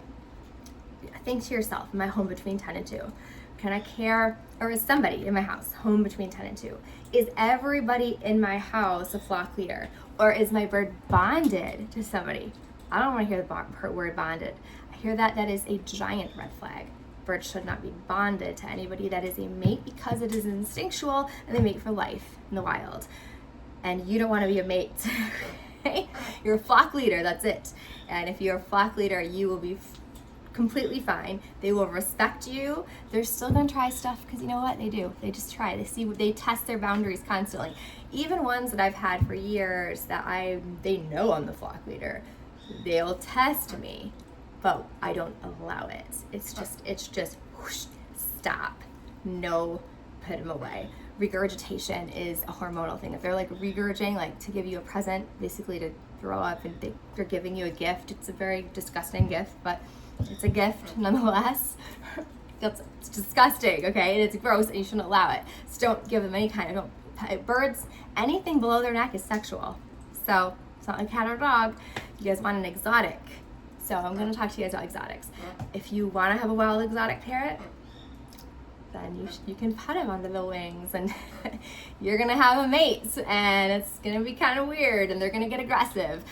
think to yourself, am I home between 10 and 2? Can I care, or is somebody in my house home between 10 and 2? Is everybody in my house a flock leader? Or is my bird bonded to somebody? I don't want to hear the word bonded. I hear that is a giant red flag. Birds should not be bonded to anybody that is a mate because it is instinctual and they mate for life in the wild. And you don't want to be a mate. You're a flock leader, that's it. And if you're a flock leader, you will be completely fine. They will respect you. They're still going to try stuff because you know what they do? They just try. They test their boundaries constantly. Even ones that I've had for years that they know I'm the flock leader. They'll test me, but I don't allow it. It's just whoosh, stop. No, put them away. Regurgitation is a hormonal thing. If they're like regurgitating, like to give you a present, basically to throw up, and they're giving you a gift. It's a very disgusting gift, but it's a gift nonetheless. It's disgusting, okay? And it's gross, and you shouldn't allow it. So don't give them any kind of birds. Anything below their neck is sexual. So it's not like cat or dog. You guys want an exotic. So I'm going to talk to you guys about exotics. If you want to have a wild exotic parrot, then you can pet him under the wings, and you're gonna have a mate, and it's gonna be kind of weird, and they're gonna get aggressive,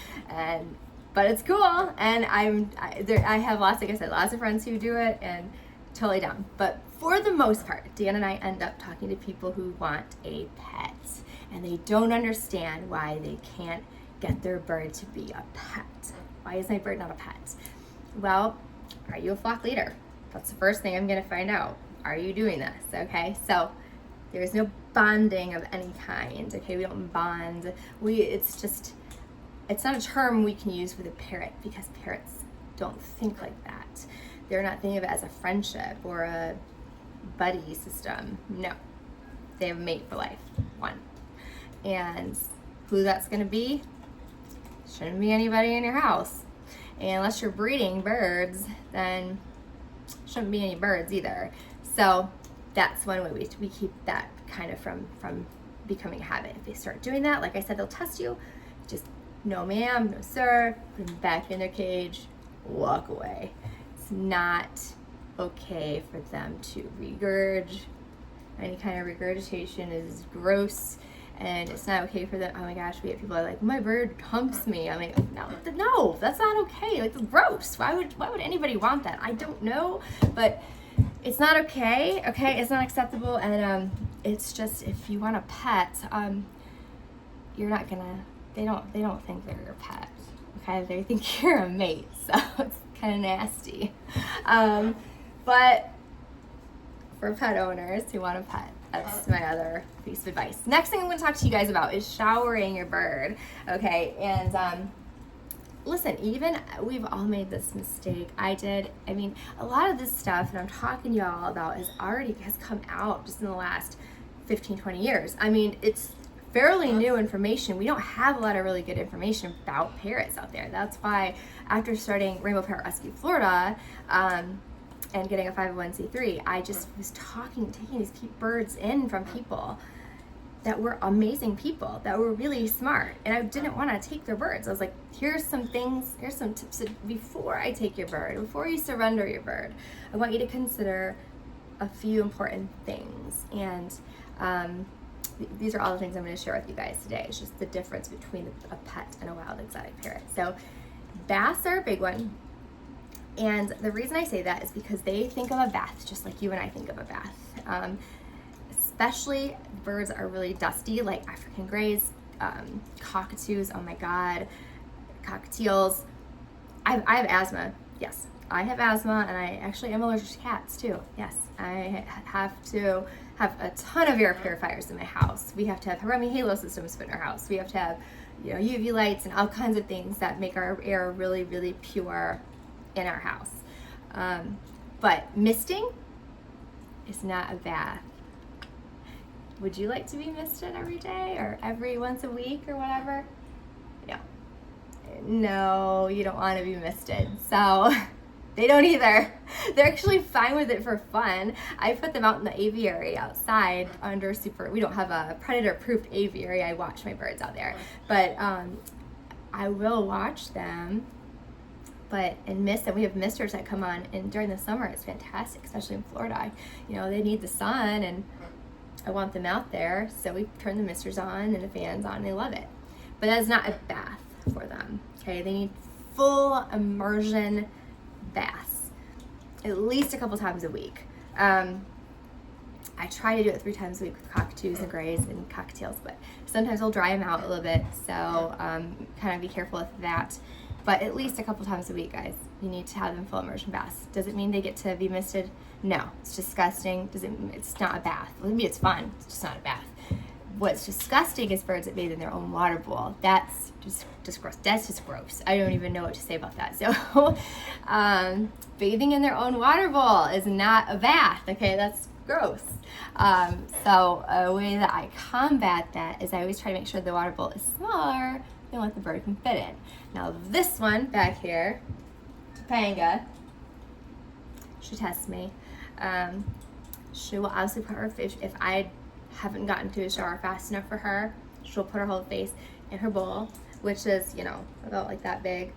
but it's cool. And I have lots of friends who do it, and totally down. But for the most part, Dan and I end up talking to people who want a pet, and they don't understand why they can't get their bird to be a pet. Why is my bird not a pet? Well, are you a flock leader? That's the first thing I'm gonna find out. Are you doing this, okay? So there's no bonding of any kind, okay? We don't bond. It's not a term we can use with a parrot because parrots don't think like that. They're not thinking of it as a friendship or a buddy system. No, they have a mate for life, one. And who that's gonna be, shouldn't be anybody in your house. And unless you're breeding birds, then shouldn't be any birds either. So that's one way we keep that kind of from becoming a habit. If they start doing that, like I said, they'll test you. Just no ma'am, no sir, put them back in their cage, walk away. It's not okay for them to regurg. Any kind of regurgitation is gross, and it's not okay for them. Oh my gosh, we have people that are like, my bird humps me. I'm like, no, that's not okay. Like, it's gross. Why would anybody want that? I don't know, but it's not okay. Okay, it's not acceptable, and it's just, if you want a pet, you're not gonna. They don't think they're your pet. Okay, they think you're a mate, so it's kind of nasty. But for pet owners who want a pet, that's my other piece of advice. Next thing I'm going to talk to you guys about is showering your bird. Okay, and listen, even we've all made this mistake. I did. I mean, a lot of this stuff that I'm talking to y'all about has come out just in the last 15, 20 years. I mean, it's fairly new information. We don't have a lot of really good information about parrots out there. That's why after starting Rainbow Parrot Rescue Florida and getting a 501c3, I just was taking these birds in from people that were amazing people, that were really smart, and I didn't want to take their birds. I was like, here's some tips before I take your bird, before you surrender your bird. I want you to consider a few important things, and these are all the things I'm going to share with you guys today. It's just the difference between a pet and a wild exotic parrot. So baths are a big one. And the reason I say that is because they think of a bath just like you and I think of a bath. Especially birds are really dusty, like African grays, cockatoos, oh my God, cockatiels. I have asthma. Yes, I have asthma, and I actually am allergic to cats too. Yes, I have to have a ton of air purifiers in my house. We have to have Harumi Halo systems put in our house. We have to have, UV lights and all kinds of things that make our air really, really pure in our house. But misting is not a bath. Would you like to be misted every day or every once a week or whatever? No, you don't want to be misted. So they don't either. They're actually fine with it for fun. I put them out in the aviary outside under we don't have a predator-proof aviary. I watch my birds out there. But I will watch them and mist them. We have misters that come on, and during the summer it's fantastic, especially in Florida. They need the sun, and I want them out there, so we turn the misters on and the fans on, and they love it. But that's not a bath for them, okay? They need full immersion baths, at least a couple times a week. I try to do it 3 times a week with cockatoos and grays and cockatiels, but sometimes I'll dry them out a little bit, so kind of be careful with that. But at least a couple times a week, guys, you need to have them full immersion baths. Does it mean they get to be misted? No, it's disgusting. It's not a bath. Well, maybe it's fun. It's just not a bath. What's disgusting is birds that bathe in their own water bowl. That's just gross. That's just gross. I don't even know what to say about that. So, bathing in their own water bowl is not a bath. Okay, that's gross. So a way that I combat that is I always try to make sure the water bowl is smaller than what the bird can fit in. Now this one back here, Topanga, she tests me. She will also put her fish, if I haven't gotten to a shower fast enough for her, she'll put her whole face in her bowl, which is, about like that big.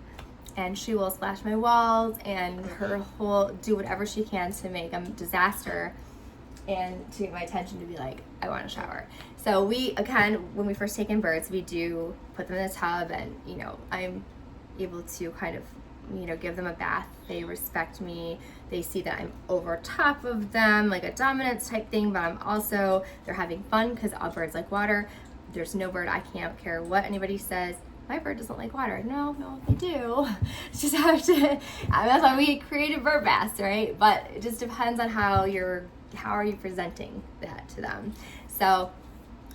And she will splash my walls and do whatever she can to make a disaster and to get my attention to be like, I want a shower. So when we first take in birds, we do put them in the tub, and, I'm able to kind of give them a bath, they respect me. They see that I'm over top of them, like a dominance type thing, but they're having fun because all birds like water. There's no bird, I can't care what anybody says, my bird doesn't like water. No, they do. Just have to, that's why we created bird baths, right? But it just depends on how are you presenting that to them. So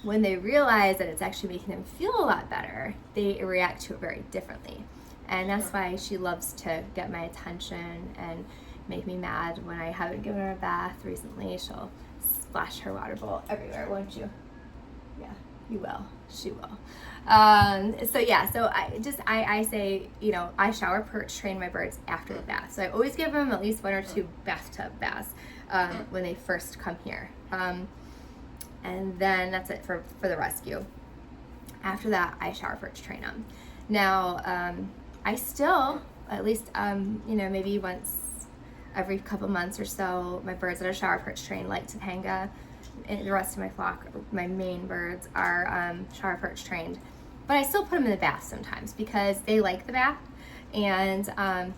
when they realize that it's actually making them feel a lot better, they react to it very differently. And that's why she loves to get my attention and make me mad when I haven't given her a bath recently. She'll splash her water bowl everywhere, won't you? Yeah, you will. She will. So I say, I shower perch train my birds after the bath. So I always give them at least 1 or 2 bathtub baths when they first come here. And then that's it for the rescue. After that, I shower perch train them. Now, I still, at least, maybe once every couple months or so, my birds that are shower perch trained, like Topanga, and the rest of my flock, my main birds, are shower perch trained. But I still put them in the bath sometimes because they like the bath. And I'm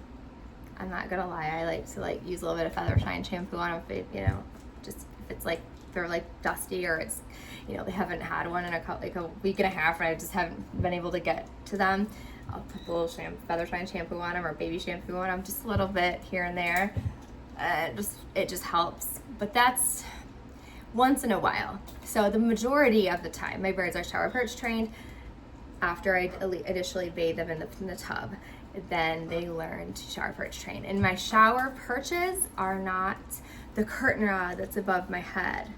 not gonna lie, I like to use a little bit of feather shine shampoo on them. If it's like they're like dusty or it's they haven't had one in a week and a half and I just haven't been able to get to them. I'll put a little feather shine shampoo on them or baby shampoo on them, just a little bit here and there. It just helps. But that's once in a while. So the majority of the time, my birds are shower perch trained. After I initially bathe them in the tub, then they learn to shower perch train. And my shower perches are not the curtain rod that's above my head.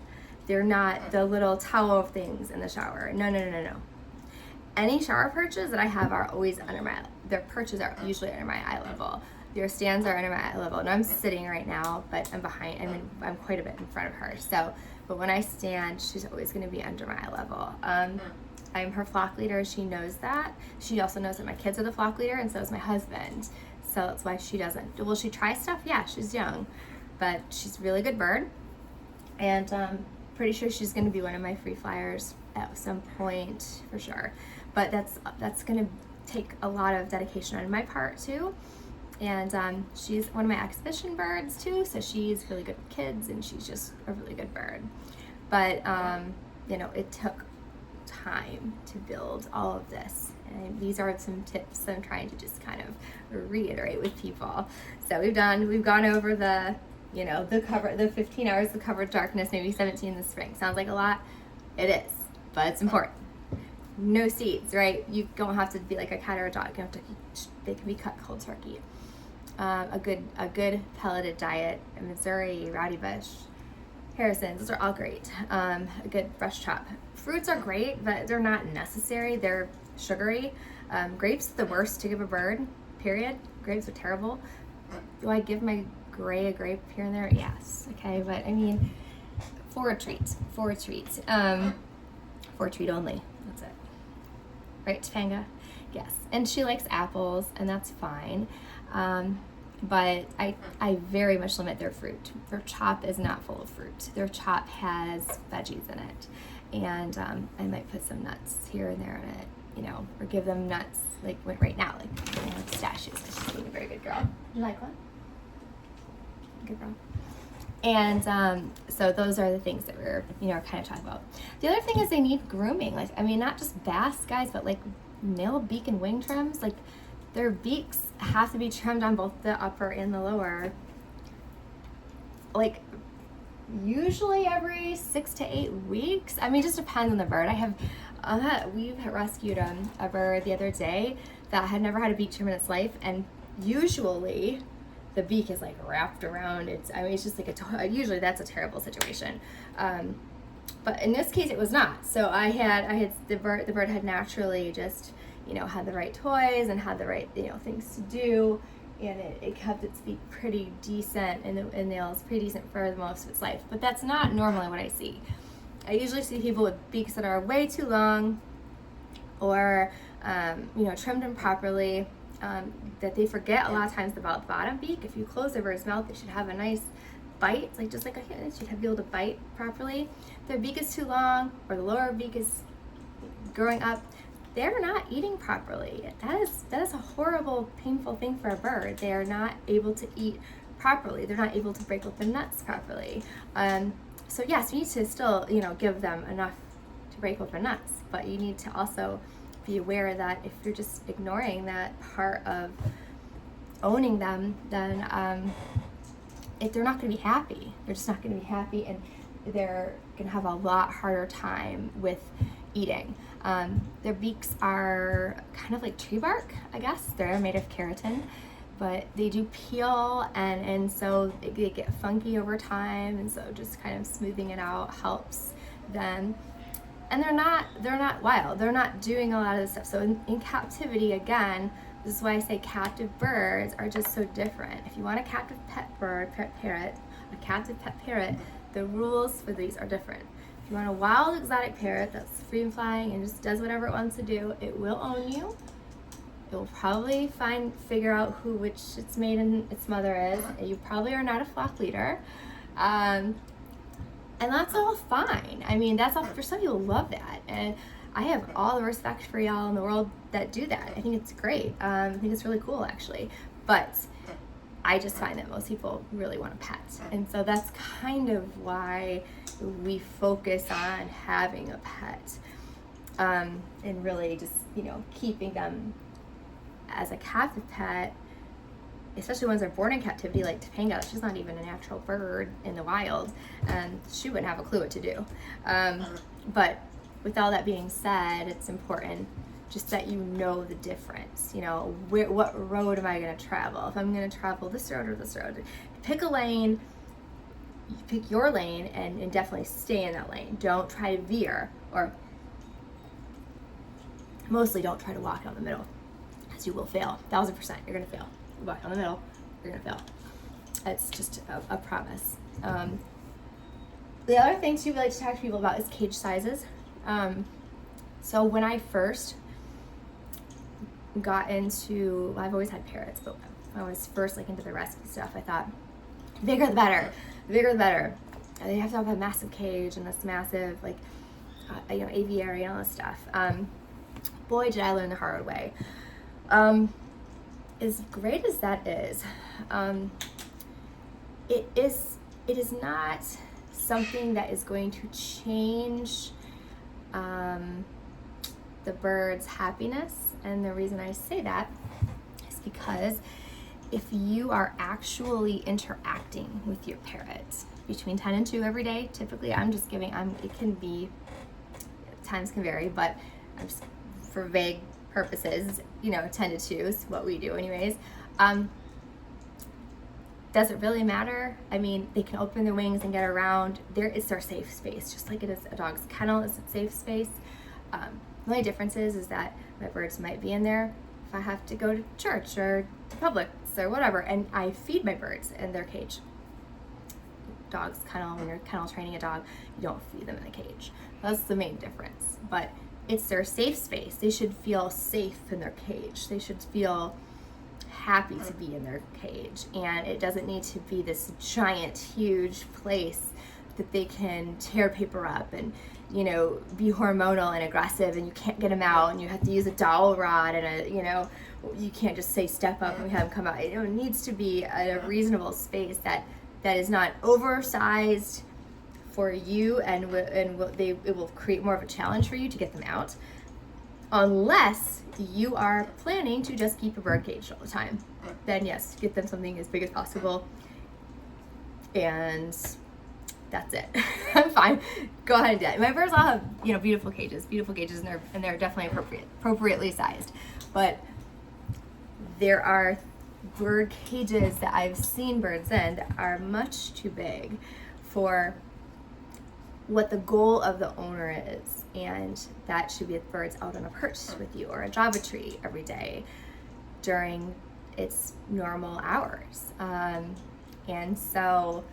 They're not the little towel things in the shower. No. Any shower perches that I have are always their perches are usually under my eye level. Their stands are under my eye level. And I'm sitting right now, but I'm quite a bit in front of her. But when I stand, she's always gonna be under my eye level. I'm her flock leader, she knows that. She also knows that my kids are the flock leader, and so is my husband. So that's why she doesn't. Will she try stuff? Yeah, she's young, but she's a really good bird. And pretty sure she's gonna be one of my free flyers at some point, for sure. But that's gonna take a lot of dedication on my part too. And she's one of my exhibition birds too, so she's really good with kids, and she's just a really good bird. But it took time to build all of this, and these are some tips that I'm trying to just kind of reiterate with people. So we've gone over the 15 hours of covered darkness, maybe 17 in the spring. Sounds like a lot. It is, but it's important. No seeds, right? You don't have to be like a cat or a dog. They can be cut cold turkey. A good pelleted diet, Missouri, Rowdy Bush, Harrison's, those are all great. A good brush chop. Fruits are great, but they're not necessary. They're sugary. Grapes are the worst to give a bird, period. Grapes are terrible. Do I give my gray a grape here and there? Yes. Okay, but I mean, for a treat. For a treat only. That's it. Right, Topanga? Yes. And she likes apples, and that's fine. But I very much limit their fruit. Their chop is not full of fruit. Their chop has veggies in it. And I might put some nuts here and there in it, or give them nuts like right now, like pistachios. She's being a very good girl. You like one? Good girl. And so those are the things that we're kind of talking about. The other thing is they need grooming. Not just baths, guys, but male beak and wing trims. Their beaks have to be trimmed on both the upper and the lower. Usually every 6 to 8 weeks. It just depends on the bird. We've rescued a bird the other day that had never had a beak trim in its life, and usually the beak is wrapped around its. It's just usually that's a terrible situation. But in this case, it was not. So I had the bird had naturally just had the right toys and had the right things to do, and it kept its beak pretty decent and the nails pretty decent for most of its life. But that's not normally what I see. I usually see people with beaks that are way too long, or trimmed improperly. That they forget a lot of times about the bottom beak. If you close the bird's mouth, they should have a nice bite, just like a human. Should be able to bite properly. If their beak is too long, or the lower beak is growing up, they're not eating properly. That is a horrible, painful thing for a bird. They are not able to eat properly. They're not able to break open nuts properly. So yes, you need to still, give them enough to break open nuts, but you need to also be aware that if you're just ignoring that part of owning them, then if they're not going to be happy. They're just not going to be happy, and they're going to have a lot harder time with eating. Their beaks are kind of like tree bark, I guess. They're made of keratin, but they do peel, and so they get funky over time, and so just kind of smoothing it out helps them. And they're not wild. They're not doing a lot of this stuff. So in captivity, again, this is why I say captive birds are just so different. If you want a captive pet bird, parrot, a captive pet parrot, the rules for these are different. If you want a wild exotic parrot that's free and flying and just does whatever it wants to do, it will own you. It will probably figure out which its mate and its mother is. You probably are not a flock leader. And that's all fine. I mean, that's all, for some people love that. And I have all the respect for y'all in the world that do that. I think it's great. I think it's really cool, actually. But I just find that most people really want a pet. And so that's kind of why we focus on having a pet. And really just, keeping them as a captive pet, especially ones that are born in captivity, like Topanga. She's not even a natural bird in the wild, and she wouldn't have a clue what to do. But with all that being said, it's important just that you know the difference. What road am I going to travel? If I'm going to travel this road or this road, pick a lane. You pick your lane and definitely stay in that lane. Don't try to veer, or mostly don't try to walk down the middle, as you will fail. 1,000%, you're going to fail. You walk down the middle, you're going to fail. It's just a promise. The other thing too we like to talk to people about is cage sizes. So when I first got into, I've always had parrots, but when I was first into the rescue stuff, I thought, the bigger the better, the bigger the better. And they have to have a massive cage and this massive aviary and all this stuff. Boy, did I learn the hard way. As great as that is, it is not something that is going to change the bird's happiness. And the reason I say that is because if you are actually interacting with your parrot between 10 and 2 every day, typically it can be, times can vary, but I'm just, for vague purposes, 10 to 2 is what we do anyways. Does it really matter? I mean, they can open their wings and get around. It's their safe space, just like it is a dog's kennel is its safe space. The only difference is that my birds might be in there if I have to go to church or to Publix or whatever, and I feed my birds in their cage. Dog's kennel, when you're kennel training a dog, you don't feed them in the cage. That's the main difference. But it's their safe space. They should feel safe in their cage. They should feel happy to be in their cage, and it doesn't need to be this giant, huge place that they can tear paper up and be hormonal and aggressive, and you can't get them out, and you have to use a dowel rod and you can't just say step up and we have them come out. It needs to be a reasonable space that is not oversized for you, and it will create more of a challenge for you to get them out, unless you are planning to just keep a bird caged all the time. Then yes, get them something as big as possible, and that's it. I'm fine. Go ahead and do it. My birds all have beautiful cages, and they're definitely appropriately sized. But there are bird cages that I've seen birds in that are much too big for what the goal of the owner is, and that should be the birds out on a perch with you or a Java tree every day during its normal hours. And so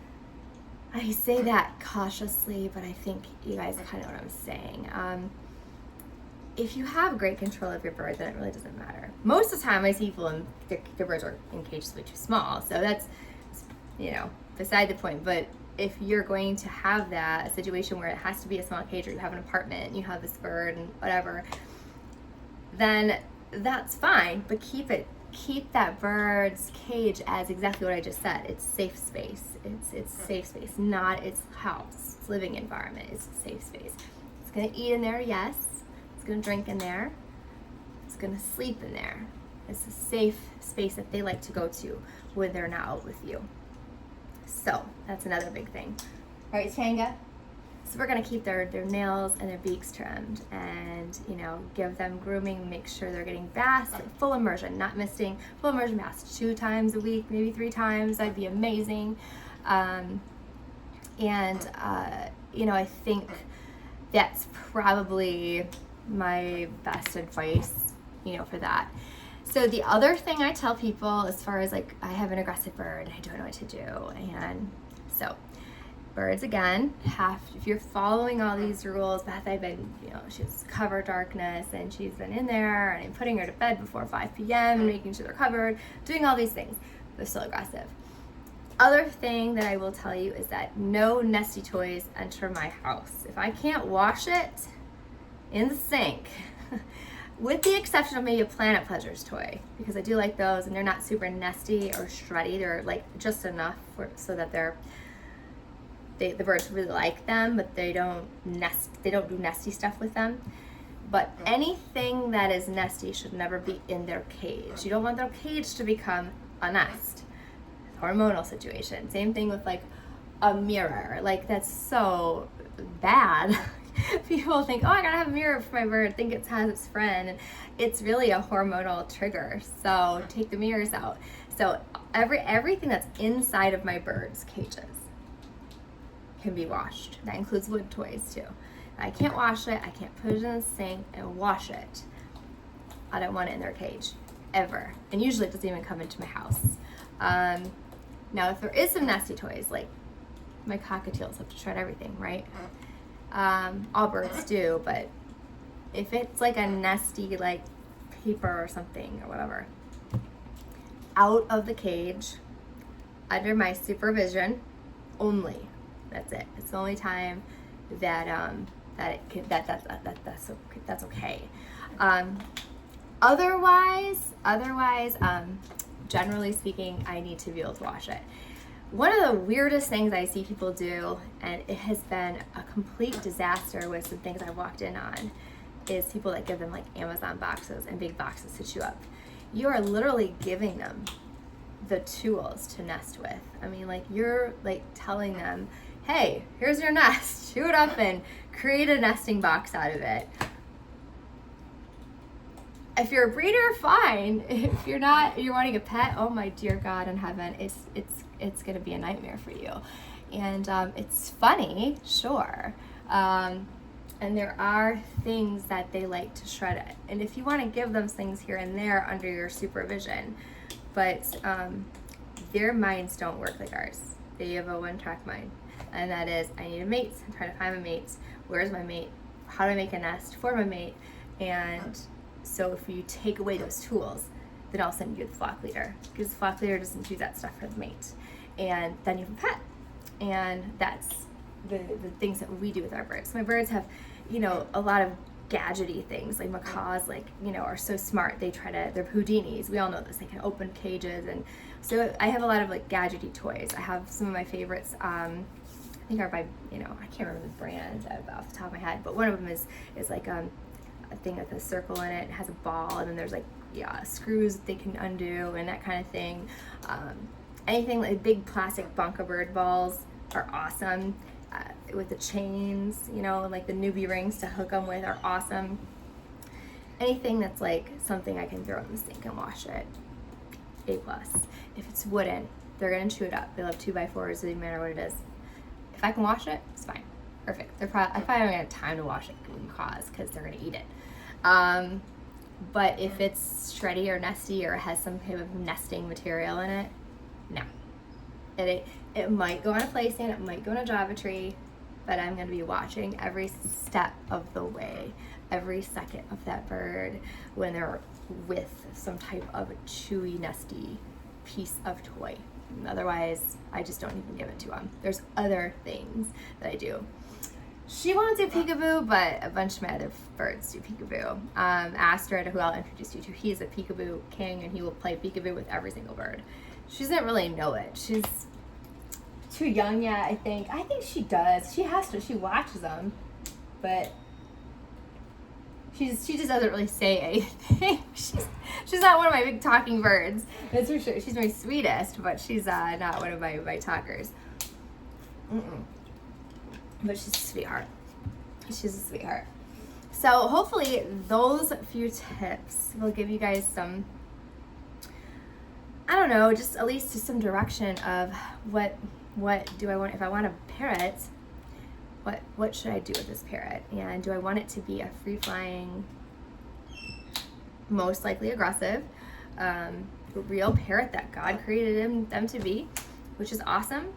I say that cautiously, but I think you guys kind of know what I'm saying. If you have great control of your bird, then it really doesn't matter. Most of the time I see people and their birds are in cages way too small, so that's beside the point. But if you're going to have a situation where it has to be a small cage, or you have an apartment and you have this bird and whatever, then that's fine, but keep that bird's cage as exactly what I just said. It's safe space. It's safe space, not its house, its living environment. It's a safe space. It's gonna eat in there, yes. It's gonna drink in there. It's gonna sleep in there. It's a safe space that they like to go to when they're not out with you. So that's another big thing. All right, Tanga? So we're gonna keep their nails and their beaks trimmed, and give them grooming, make sure they're getting baths, like full immersion, not misting, full immersion baths 2 times a week, maybe 3 times. That'd be amazing. I think that's probably my best advice, for that. So the other thing I tell people, as far as like, I have an aggressive bird, I don't know what to do, and so birds again if you're following all these rules, Beth, I've been, she's cover darkness, and she's been in there, and I'm putting her to bed before 5 p.m. and making sure they're covered, doing all these things. They're still aggressive. Other thing that I will tell you is that no nesty toys enter my house. If I can't wash it in the sink, with the exception of maybe a Planet Pleasures toy, because I do like those, and they're not super nesty or shreddy. They're like just enough so that the birds really like them, but they don't do nesty stuff with them. But anything that is nesty should never be in their cage. You don't want their cage to become a nest. Hormonal situation. Same thing with like a mirror. Like, that's so bad. People think, oh, I gotta have a mirror for my bird, think it has its friend. And it's really a hormonal trigger. So take the mirrors out. So everything that's inside of my birds' cages can be washed. That includes wood toys too. I can't wash it, I can't put it in the sink and wash it. I don't want it in their cage, ever. And usually it doesn't even come into my house. Now, if there is some nasty toys, like my cockatiels have to shred everything, right? All birds do, but if it's like a nasty, like paper or something or whatever, out of the cage, under my supervision only. That's it. It's the only time that that's okay. Otherwise, generally speaking, I need to be able to wash it. One of the weirdest things I see people do, and it has been a complete disaster with some things I've walked in on, is people that give them like Amazon boxes and big boxes to chew up. You are literally giving them the tools to nest with. I mean, like, you're like telling them, hey, here's your nest, chew it up and create a nesting box out of it. If you're a breeder, fine. If you're not, you're wanting a pet, oh my dear God in heaven, it's gonna be a nightmare for you. And it's funny, sure. And there are things that they like to shred it. And if you want to give them things here and there under your supervision, but their minds don't work like ours. They have a one-track mind. And that is, I need a mate, I'm trying to find my mate. Where's my mate? How do I make a nest for my mate? And so if you take away those tools, then all of a sudden you get the flock leader, because the flock leader doesn't do that stuff for the mate. And then you have a pet. And that's the things that we do with our birds. My birds have, a lot of gadgety things. Like macaws, are so smart. They're Houdinis. We all know this. They can open cages. And so I have a lot of like gadgety toys. I have some of my favorites, I think are by, I can't remember the brand off the top of my head, but one of them is like a thing with a circle in it. It has a ball, and then there's like screws that they can undo and that kind of thing. Anything like big plastic Bonka bird balls are awesome. With the chains, like the newbie rings to hook them with are awesome. Anything that's like something I can throw in the sink and wash it, A+. If it's wooden, they're gonna chew it up. They love 2x4s, doesn't matter what it is. If I can wash it, it's fine. Perfect. I probably don't have time to wash it because they're gonna eat it. But if it's shreddy or nesty or has some kind of nesting material in it, no. It might go on a play stand, it might go on a Java tree, but I'm going to be watching every step of the way, every second of that bird when they're with some type of a chewy, nesty piece of toy. And otherwise, I just don't even give it to them. There's other things that I do. She won't do peekaboo, but a bunch of my other birds do peekaboo. Astrid, who I'll introduce you to, he's a peekaboo king, and he will play peekaboo with every single bird. She doesn't really know it. She's too young yet, I think. I think she does. She has to. She watches them, but she just doesn't really say anything. She's not one of my big talking birds. That's for sure. She's my sweetest, but she's not one of my talkers. But she's a sweetheart. She's a sweetheart. So hopefully those few tips will give you guys some, I don't know, just at least some direction of what do I want. If I want a parrot, what should I do with this parrot? And do I want it to be a free-flying, most likely aggressive, real parrot that God created them to be, which is awesome,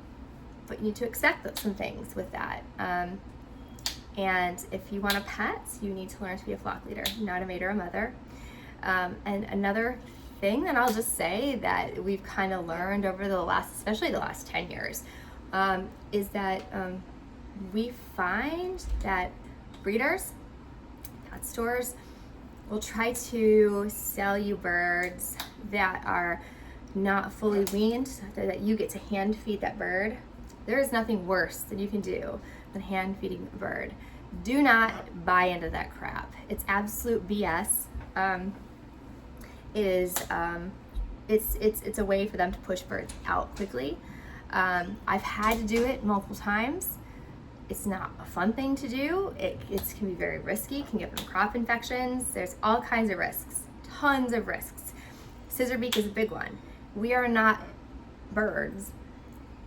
but you need to accept some things with that. And if you want a pet, you need to learn to be a flock leader, not a maid or a mother. And another thing that I'll just say that we've kind of learned over especially the last 10 years, is that we find that breeders, pet stores, will try to sell you birds that are not fully weaned, so that you get to hand feed that bird. There is nothing worse that you can do than hand feeding a bird. Do not buy into that crap. It's absolute BS. It's a way for them to push birds out quickly. I've had to do it multiple times. It's not a fun thing to do. It can be very risky, can give them crop infections. There's all kinds of risks, tons of risks. Scissorbeak is a big one. We are not birds.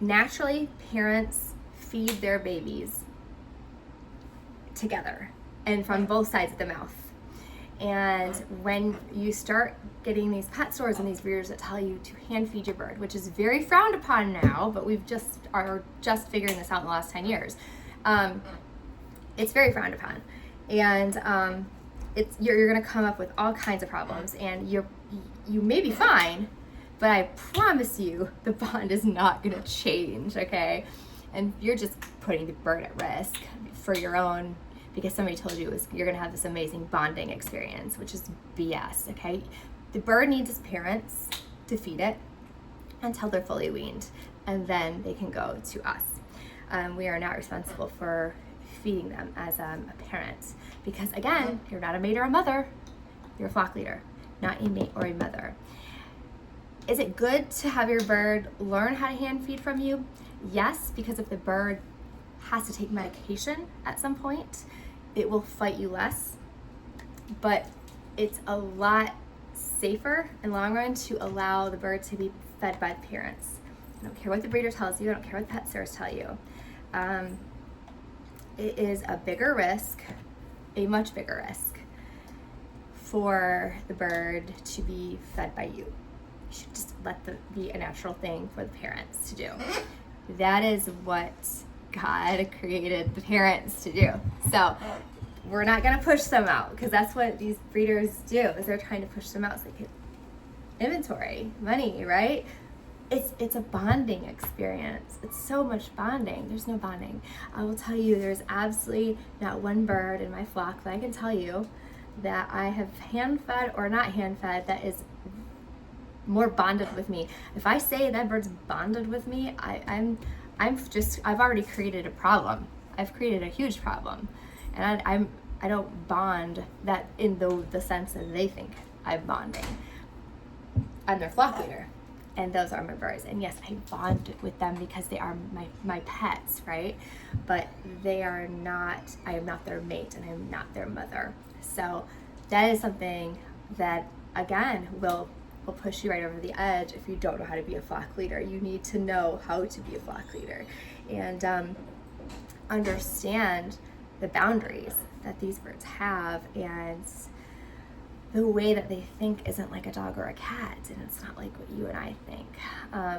Naturally, parents feed their babies together and from both sides of the mouth. And when you start getting these pet stores and these breeders that tell you to hand feed your bird, which is very frowned upon now, but we've just figuring this out in the last 10 years. It's very frowned upon, and you're going to come up with all kinds of problems, and you may be fine, but I promise you the bond is not going to change, okay? And you're just putting the bird at risk for your own, because somebody told you you're going to have this amazing bonding experience, which is BS, okay? The bird needs its parents to feed it until they're fully weaned, and then they can go to us. We are not responsible for feeding them as a parent, because again, you're not a maid or a mother, you're a flock leader, not a mate or a mother. Is it good to have your bird learn how to hand feed from you? Yes, because if the bird has to take medication at some point, it will fight you less, but it's a lot safer in the long run to allow the bird to be fed by the parents. I don't care what the breeder tells you, I don't care what the pet stores tell you. It is a bigger risk, a much bigger risk, for the bird to be fed by you. You should just let them be a natural thing for the parents to do. That is what God created the parents to do. So we're not going to push them out, because that's what these breeders do, is they're trying to push them out so they can inventory, money, right? It's a bonding experience. It's so much bonding. There's no bonding. I will tell you, there's absolutely not one bird in my flock that I can tell you that I have hand-fed or not hand-fed that is more bonded with me. If I say that bird's bonded with me, I've already created a problem. I've created a huge problem, and I don't bond that in the sense that they think I'm bonding. I'm their flock leader, and those are my birds. And yes, I bond with them because they are my pets, right? But they are not. I am not their mate, and I am not their mother. So that is something that, again, will push you right over the edge if you don't know how to be a flock leader. You need to know how to be a flock leader and understand the boundaries that these birds have, and the way that they think isn't like a dog or a cat, and it's not like what you and I think.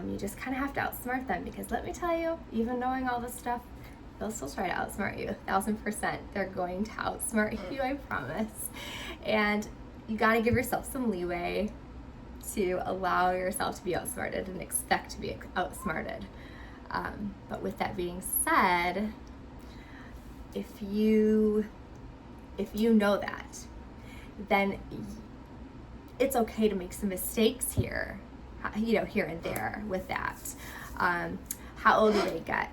You just kind of have to outsmart them, because let me tell you, even knowing all this stuff, they'll still try to outsmart you, 1000%. They're going to outsmart you, I promise. And you got to give yourself some leeway to allow yourself to be outsmarted and expect to be outsmarted. But with that being said, if you know that, then it's okay to make some mistakes here, here and there with that. How old do they get?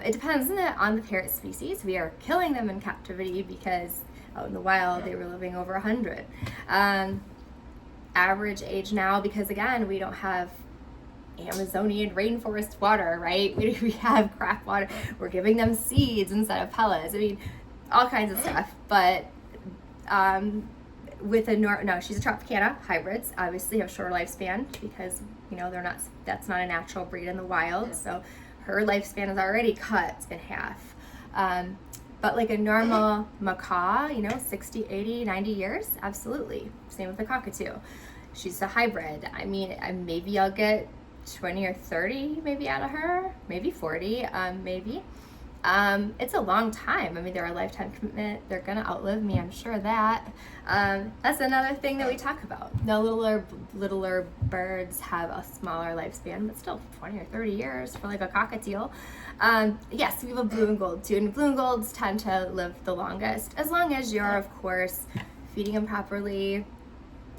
It depends on the parrot species. We are killing them in captivity because out in the wild they were living over 100. Average age now, because again, we don't have Amazonian rainforest water, right? We have crap water. We're giving them seeds instead of pellets. I mean, all kinds of stuff. But with no, she's a Tropicana. Hybrids obviously have shorter lifespan because that's not a natural breed in the wild. So her lifespan is already cut in half. But like a normal macaw, 60, 80, 90 years, absolutely. Same with the cockatoo. She's a hybrid. I mean, maybe I'll get 20 or 30 maybe out of her, maybe 40, maybe. It's a long time. I mean, they're a lifetime commitment. They're gonna outlive me, I'm sure of that. That's another thing that we talk about. The littler birds have a smaller lifespan, but still 20 or 30 years for like a cockatiel. Yes, we have a blue and gold too, and blue and golds tend to live the longest, as long as you're, of course, feeding them properly,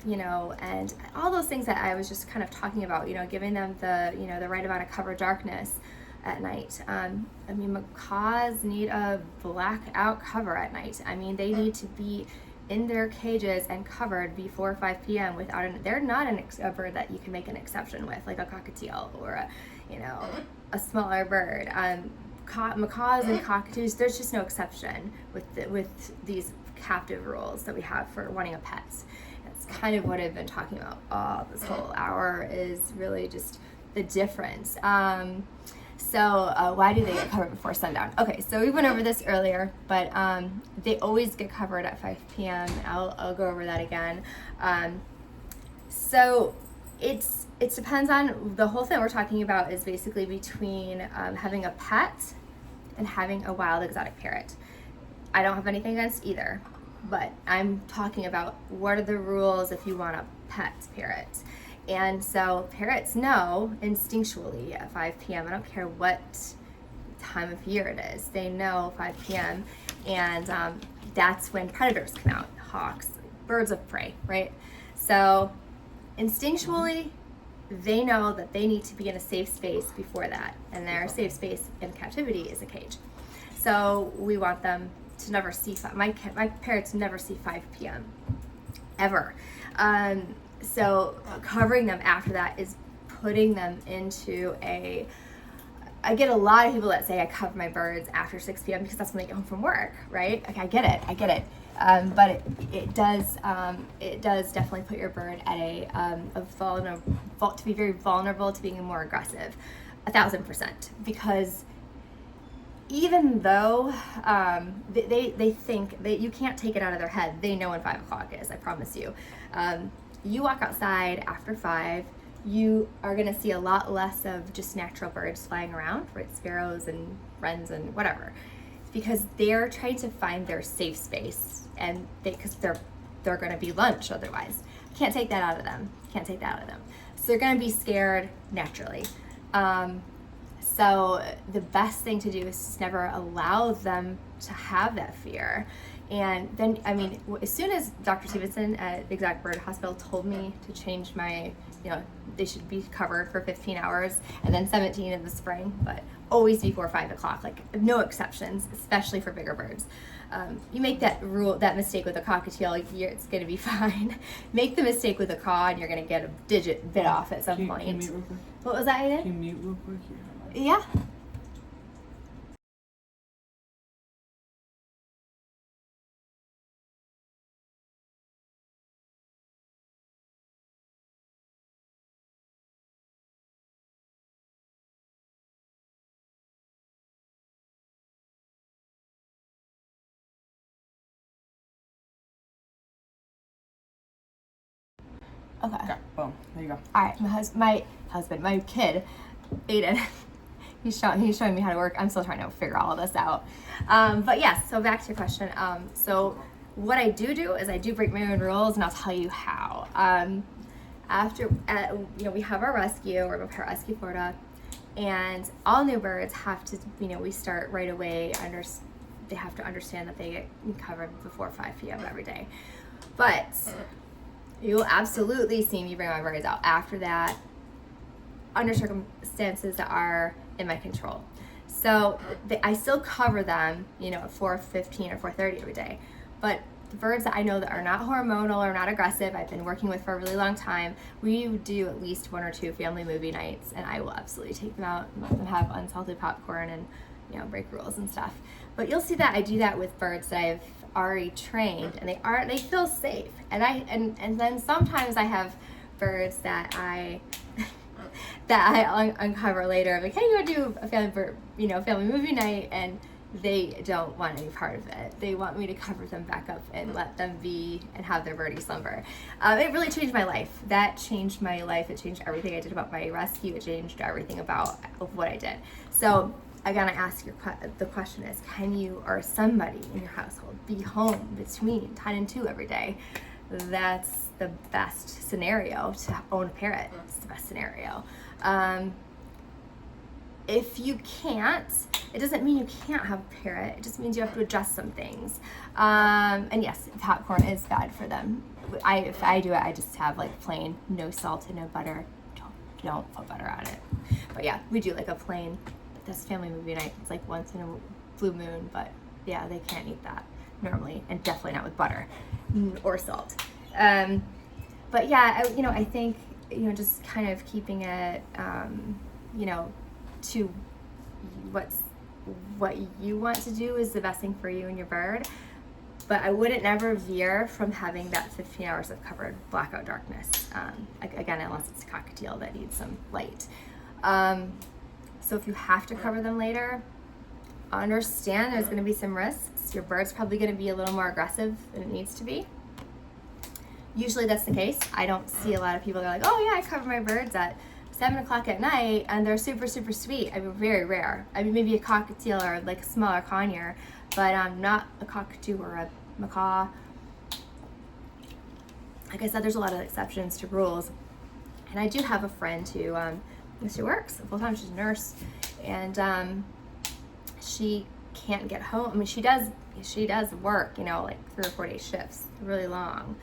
and all those things that I was just kind of talking about, giving them the, the right amount of cover darkness at night. I mean, macaws need a blackout cover at night. I mean, they need to be in their cages and covered before 5 p.m. They're not a bird that you can make an exception with, like a cockatiel or a smaller bird. Macaws and cockatoos, there's just no exception with these captive rules that we have for wanting a pet. That's kind of what I've been talking about this whole hour, is really just the difference. So why do they get covered before sundown? Okay, so we went over this earlier, but they always get covered at 5 p.m. I'll go over that again. So it depends on, the whole thing we're talking about is basically between having a pet and having a wild exotic parrot. I don't have anything against either, but I'm talking about what are the rules if you want a pet parrot. And so parrots know instinctually at 5 p.m., I don't care what time of year it is, they know 5 p.m. And that's when predators come out, hawks, birds of prey, right? So instinctually, they know that they need to be in a safe space before that. And their safe space in captivity is a cage. So we want them to never see, my parrots never see 5 p.m. ever. So covering them after that is putting them into I get a lot of people that say I cover my birds after 6 p.m. because that's when they get home from work, right? Like, I get it. But it does definitely put your bird at to be very vulnerable to being more aggressive, 1,000%, because even though they think that you can't take it out of their head, they know when 5 o'clock is, I promise you. You walk outside after 5, you are going to see a lot less of just natural birds flying around, right? Sparrows and wrens and whatever, because they're trying to find their safe space, and because they're going to be lunch otherwise. Can't take that out of them. So they're going to be scared naturally. So the best thing to do is just never allow them to have that fear. And then, I mean, as soon as Dr. Stevenson at the Exotic Bird Hospital told me to change my, they should be covered for 15 hours and then 17 in the spring, but always before 5 o'clock, like no exceptions, especially for bigger birds. You make that mistake with a cockatiel, it's going to be fine. Make the mistake with a caw, and you're going to get a digit bit off at some point. Can you mute real quick? What was that, Aiden? Can you mute real quick? Yeah. Okay. Boom. There you go. All right, my kid, Aiden, he's showing me how to work. I'm still trying to figure all of this out. But yes, so back to your question. So what I do is I do break my own rules, and I'll tell you how. We have our rescue, we're Parrot Rescue Florida, and all new birds have to, we start right away under they have to understand that they get covered before 5 p.m. every day. But you will absolutely see me bring my birds out after that, under circumstances that are in my control. So I still cover them, at 4:15 or 4:30 every day. But the birds that I know that are not hormonal or not aggressive, I've been working with for a really long time, we do at least 1 or 2 family movie nights, and I will absolutely take them out and let them have unsalted popcorn and break rules and stuff. But you'll see that I do that with birds that I've already trained, and they feel safe. And then sometimes I have birds that I uncover later. I'm like, hey, you want to do a family movie night, and they don't want any part of it. They want me to cover them back up and let them be and have their birdie slumber. It really changed my life. That changed my life. It changed everything I did about my rescue. It changed everything about what I did. So I gotta ask the question is, can you or somebody in your household be home between 10 and 2 every day? That's the best scenario to own a parrot. It's the best scenario. If you can't, it doesn't mean you can't have a parrot. It just means you have to adjust some things. And yes, popcorn is bad for them. If I do it, I just have like plain, no salt and no butter. Don't put butter on it. But yeah, we do like a plain, that's family movie night. It's like once in a blue moon, but yeah, they can't eat that normally, and definitely not with butter or salt. But yeah, I think, just kind of keeping it, to what you want to do is the best thing for you and your bird. But I wouldn't never veer from having that 15 hours of covered blackout darkness. Again, unless it's a cockatiel that needs some light. So if you have to cover them later, understand there's going to be some risks. Your bird's probably going to be a little more aggressive than it needs to be. Usually that's the case. I don't see a lot of people that are like, oh yeah, I cover my birds at 7 o'clock at night and they're super, super sweet. I mean, very rare. I mean, maybe a cockatiel or like a smaller conure, but not a cockatoo or a macaw. Like I said, there's a lot of exceptions to rules. And I do have a friend who, she works full time. She's a nurse, and she can't get home. I mean, she does work, like 3 or 4 day shifts, really long.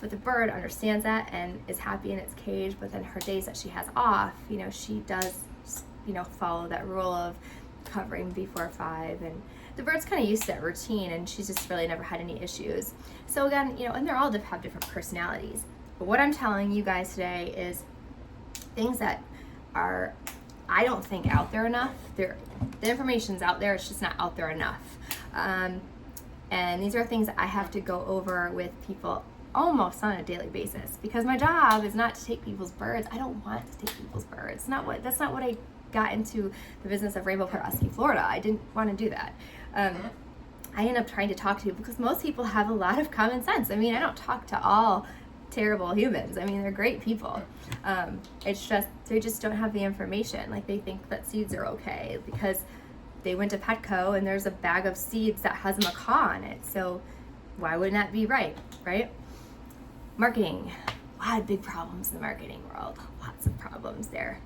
But the bird understands that and is happy in its cage. But then her days that she has off, she does, follow that rule of covering before 5. And the bird's kind of used to that routine, and she's just really never had any issues. So again, and they're all have different personalities. But what I'm telling you guys today is things that are, I don't think, out there enough. The information's out there, it's just not out there enough. And these are things that I have to go over with people almost on a daily basis, because my job is not to take people's birds. I don't want to take people's birds. That's not what I got into the business of Rainbow Parrot Rescue Florida. I didn't want to do that. I end up trying to talk to people because most people have a lot of common sense. I mean, I don't talk to all terrible humans. I mean, they're great people. It's just, they just don't have the information. Like, they think that seeds are okay because they went to Petco and there's a bag of seeds that has a macaw on it. So why wouldn't that be right? Marketing. A lot of big problems in the marketing world. Lots of problems there.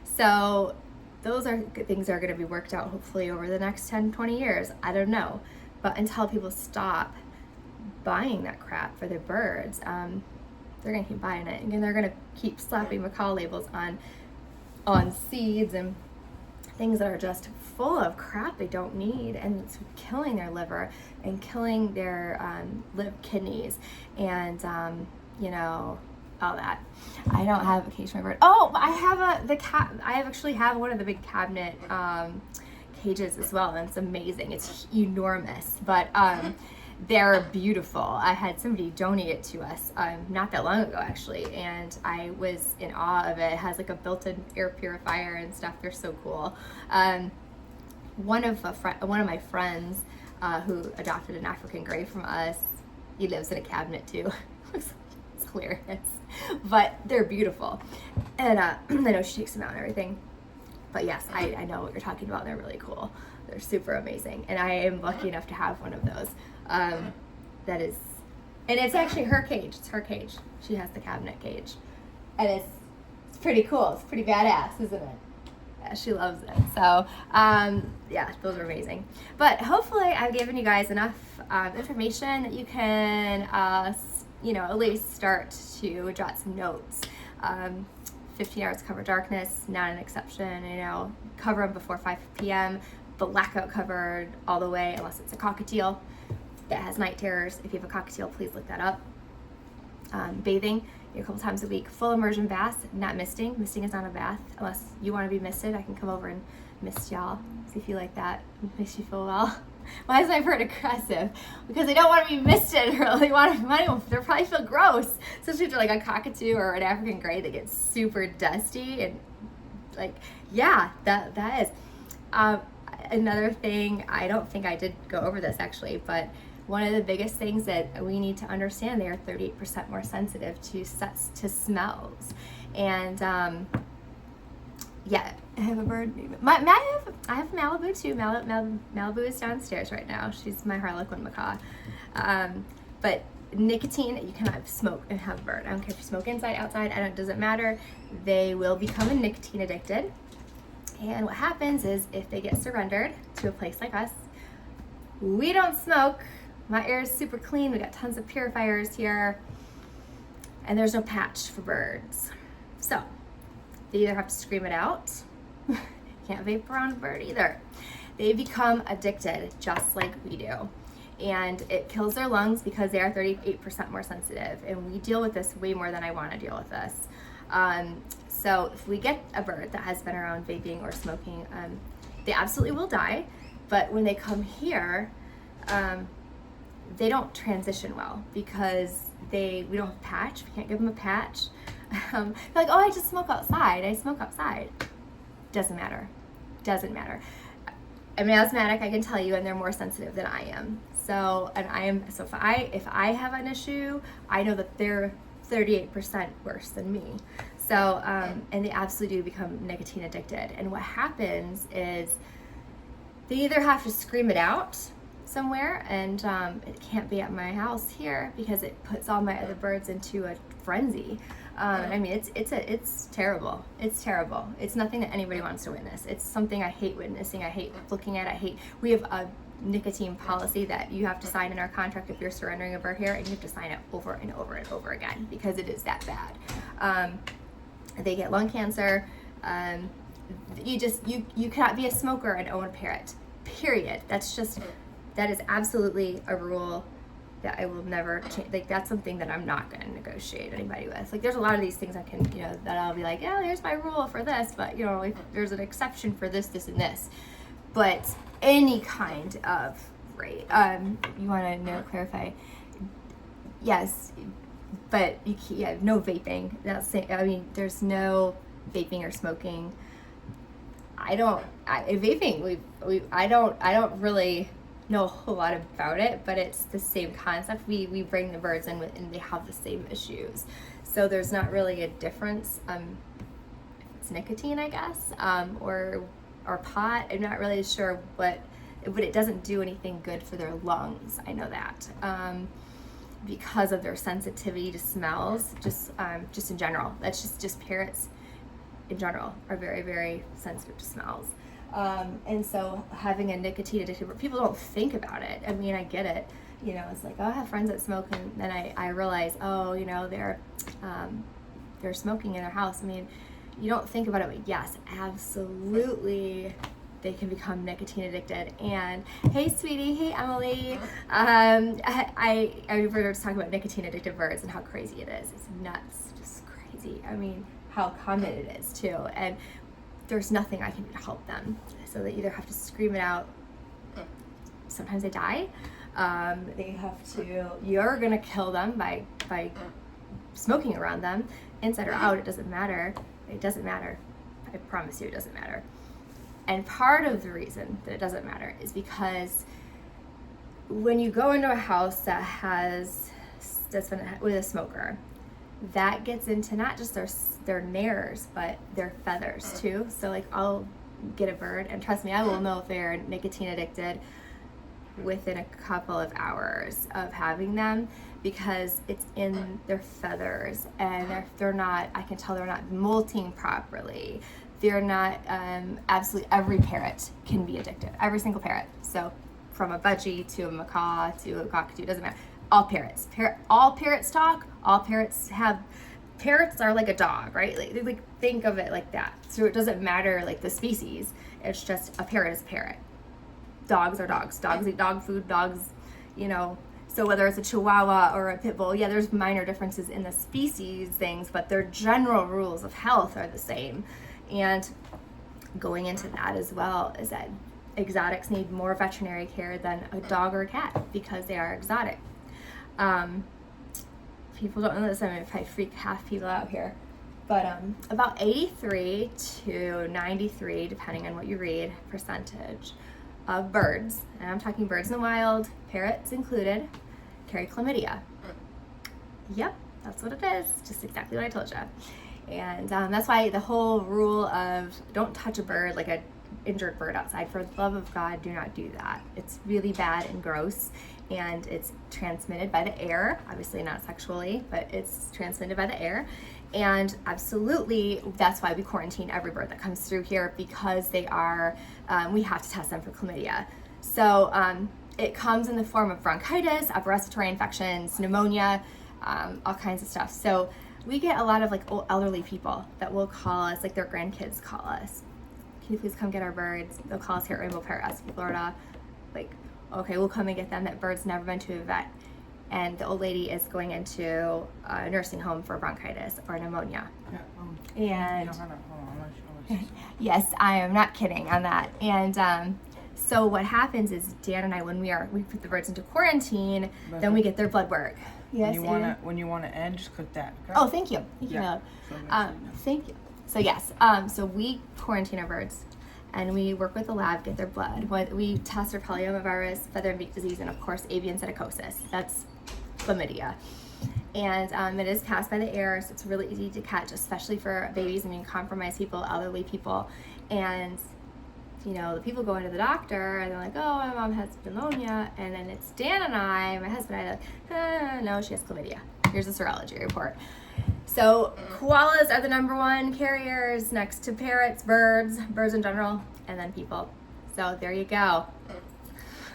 So those are things that are going to be worked out hopefully over the next 10, 20 years. I don't know. But until people stop buying that crap for their birds, they're going to keep buying it. And they're going to keep slapping macaw labels on seeds and things that are just full of crap they don't need, and it's killing their liver and killing their kidneys and all that. I don't have a cage for my bird. Oh, I actually have one of the big cabinet cages as well, and it's amazing. It's enormous, but they're beautiful. I had somebody donate it to us not that long ago, actually, and I was in awe of it. It has like a built-in air purifier and stuff. They're so cool. One of my friends who adopted an African gray from us, he lives in a cabinet too. It's hilarious, but they're beautiful, and I know she takes them out and everything. But yes, I know what you're talking about. They're really cool. They're super amazing, and I am lucky enough to have one of those. That is, and it's actually her cage. It's her cage. She has the cabinet cage, and it's pretty cool. It's pretty badass, isn't it? Yeah, she loves it. So, yeah, those are amazing. But hopefully I've given you guys enough information that you can, at least start to jot some notes. 15 hours cover darkness, not an exception, cover them before 5 p.m., blackout covered all the way, unless it's a cockatiel that has night terrors. If you have a cockatiel, please look that up. Bathing a couple times a week, full immersion baths, not misting. Misting is not a bath unless you want to be misted. I can come over and mist y'all, see if you like that. Makes you feel well. Why is my bird aggressive? Because they don't want to be misted, or they they'll probably feel gross, especially if they're like a cockatoo or an African gray that gets super dusty and that is. Another thing, I don't think I did go over this actually, but one of the biggest things that we need to understand, they are 38% more sensitive to smells. And I have a bird. I have Malibu too. Malibu is downstairs right now. She's my Harlequin macaw. But nicotine, you cannot smoke and have a bird. I don't care if you smoke inside, outside, it doesn't matter. They will become nicotine addicted. And what happens is if they get surrendered to a place like us, we don't smoke. My air is super clean. We got tons of purifiers here. And there's no patch for birds. So they either have to scream it out. Can't vape around a bird either. They become addicted just like we do. And it kills their lungs because they are 38% more sensitive. And we deal with this way more than I want to deal with this. So if we get a bird that has been around vaping or smoking, they absolutely will die. But when they come here, they don't transition well because we don't have a patch. We can't give them a patch. They're like, oh, I just smoke outside. I smoke outside. Doesn't matter. I'm an asthmatic, I can tell you, and they're more sensitive than I am. So if I have an issue, I know that they're 38% worse than me. So, and they absolutely do become nicotine addicted. And what happens is they either have to scream it out somewhere, and it can't be at my house here because it puts all my other birds into a frenzy. It's terrible. It's terrible. It's nothing that anybody wants to witness. It's something I hate witnessing. I hate looking at. We have a nicotine policy that you have to sign in our contract if you're surrendering a bird here, and you have to sign it over and over and over again because it is that bad. They get lung cancer. You cannot be a smoker and own a parrot. Period. That is absolutely a rule that I will never change. Like, that's something that I'm not going to negotiate anybody with. Like, there's a lot of these things I can, that I'll be like, yeah, here's my rule for this, but if there's an exception for this, this, and this. But any kind of rate, you want to clarify? Yes, but no vaping. There's no vaping or smoking. I don't really know a whole lot about it, but it's the same concept. We bring the birds in and they have the same issues. So there's not really a difference. It's nicotine, I guess, or pot. I'm not really sure but it doesn't do anything good for their lungs. I know that. Because of their sensitivity to smells, just in general. That's just parrots in general are very, very sensitive to smells. And so having a nicotine addiction, people don't think about it. I mean, I get it. It's like, oh, I have friends that smoke, and then I realize, oh, they're smoking in their house. I mean, you don't think about it, but yes, absolutely, they can become nicotine addicted. And hey, sweetie, hey, Emily. We were just talking about nicotine addicted birds and how crazy it is. It's nuts, just crazy. I mean, how common it is too. And there's nothing I can do to help them. So they either have to scream it out. Sometimes they die. You're gonna kill them by smoking around them, inside or out. It doesn't matter. I promise you, it doesn't matter. And part of the reason that it doesn't matter is because when you go into a house that's been with a smoker, that gets into not just their nares, but their feathers too. So like, I'll get a bird, and trust me, I will know if they're nicotine addicted within a couple of hours of having them, because it's in their feathers, and they're not, I can tell they're not molting properly. they're not, absolutely every parrot can be addictive, every single parrot. So from a budgie to a macaw to a cockatoo, doesn't matter. All parrots. All parrots talk, all parrots are like a dog, right? Like think of it like that. So it doesn't matter like the species, it's just a parrot is a parrot. Dogs are dogs. Dogs eat dog food, dogs, so whether it's a Chihuahua or a Pit Bull, yeah, there's minor differences in the species things, but their general rules of health are the same. And going into that as well is that exotics need more veterinary care than a dog or a cat because they are exotic. People don't know this, I mean, if I freak half people out here, but about 83 to 93, depending on what you read, percentage of birds, and I'm talking birds in the wild, parrots included, carry chlamydia. Yep, that's what it is, just exactly what I told you. And that's why the whole rule of don't touch a bird, like a injured bird outside, for the love of God, do not do that. It's really bad and gross, and it's transmitted by the air, obviously not sexually, but it's transmitted by the air. And absolutely, that's why we quarantine every bird that comes through here, because they are, we have to test them for chlamydia. So it comes in the form of bronchitis, upper respiratory infections, pneumonia, all kinds of stuff. So we get a lot of like old elderly people that will call us, like their grandkids call us. Can you please come get our birds? They'll call us here at Rainbow Parrot, Florida. Like, okay, we'll come and get them. That bird's never been to a vet. And the old lady is going into a nursing home for bronchitis or pneumonia. Yeah, and yes, I am not kidding on that. And so what happens is Dan and I, when we put the birds into quarantine, then we get their blood work. Yes. When you wanna end, just click that. Okay? Oh, thank you. Thank you. Yeah. Thank you. So yes, so we quarantine our birds, and we work with the lab, get their blood. We test for polyomavirus, feather and beak disease, and of course avian psittacosis. That's chlamydia. And it is passed by the air, so it's really easy to catch, especially for babies, compromised people, elderly people. And the people go into the doctor and they're like, oh, my mom has pneumonia, and then it's Dan and I, my husband and I, like, no, she has chlamydia. Here's a serology report. So koalas are the number one carriers, next to parrots, birds in general, and then people. So there you go.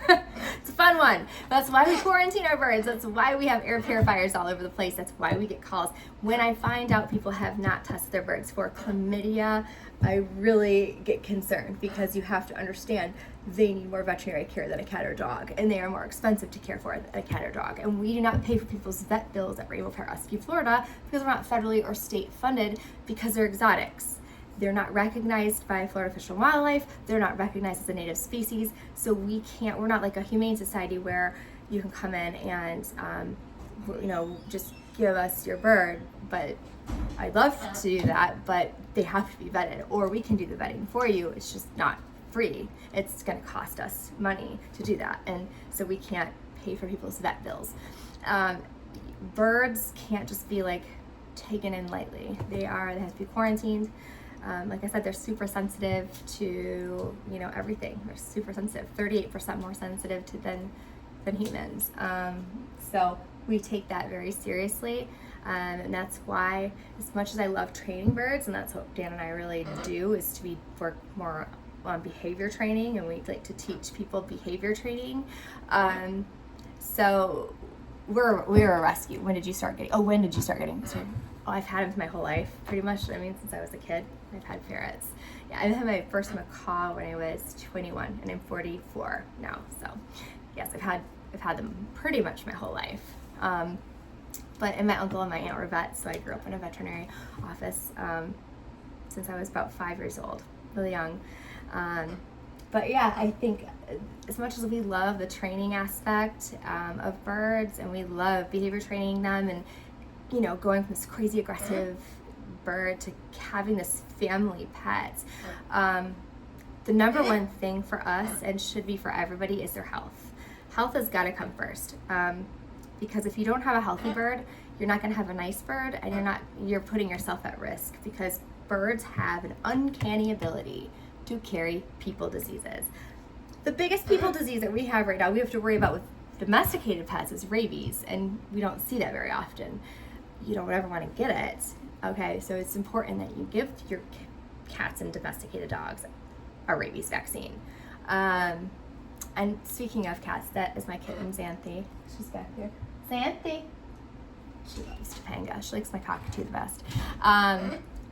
It's a fun one. That's why we quarantine our birds. That's why we have air purifiers all over the place. That's why we get calls. When I find out people have not tested their birds for chlamydia, I really get concerned, because you have to understand they need more veterinary care than a cat or dog, and they are more expensive to care for than a cat or dog. And we do not pay for people's vet bills at Rainbow Parrot Rescue Florida because we're not federally or state funded, because they're exotics. They're not recognized by Florida Fish and Wildlife. They're not recognized as a native species. So we're not like a humane society where you can come in and, just give us your bird. But I'd love to do that, but they have to be vetted, or we can do the vetting for you. It's just not free. It's going to cost us money to do that. And so we can't pay for people's vet bills. Birds can't just be like taken in lightly. They have to be quarantined. Like I said, they're super sensitive to, everything. They're super sensitive, 38% more sensitive than humans. So we take that very seriously. And that's why, as much as I love training birds, and that's what Dan and I really do, is to work more on behavior training, and we like to teach people behavior training. So we're a rescue. When did you start getting? Sorry. Oh, I've had them my whole life, pretty much. Since I was a kid, I've had ferrets. Yeah, I had my first macaw when I was 21, and I'm 44 now. So, yes, I've had them pretty much my whole life. And my uncle and my aunt were vets, so I grew up in a veterinary office since I was about 5 years old, really young. But yeah, I think as much as we love the training aspect of birds, and we love behavior training them, and going from this crazy aggressive bird to having this family pet, the number one thing for us, and should be for everybody, is their health. Health has got to come first, because if you don't have a healthy bird, you're not going to have a nice bird, and you're putting yourself at risk, because birds have an uncanny ability to carry people diseases. The biggest people disease that we have right now, we have to worry about with domesticated pets, is rabies, and we don't see that very often. You don't ever want to get it. Okay, so it's important that you give your cats and domesticated dogs a rabies vaccine. And speaking of cats, that is my kitten, Xanthi. She's back there. Xanthi. She loves Topanga. She likes my cockatoo the best.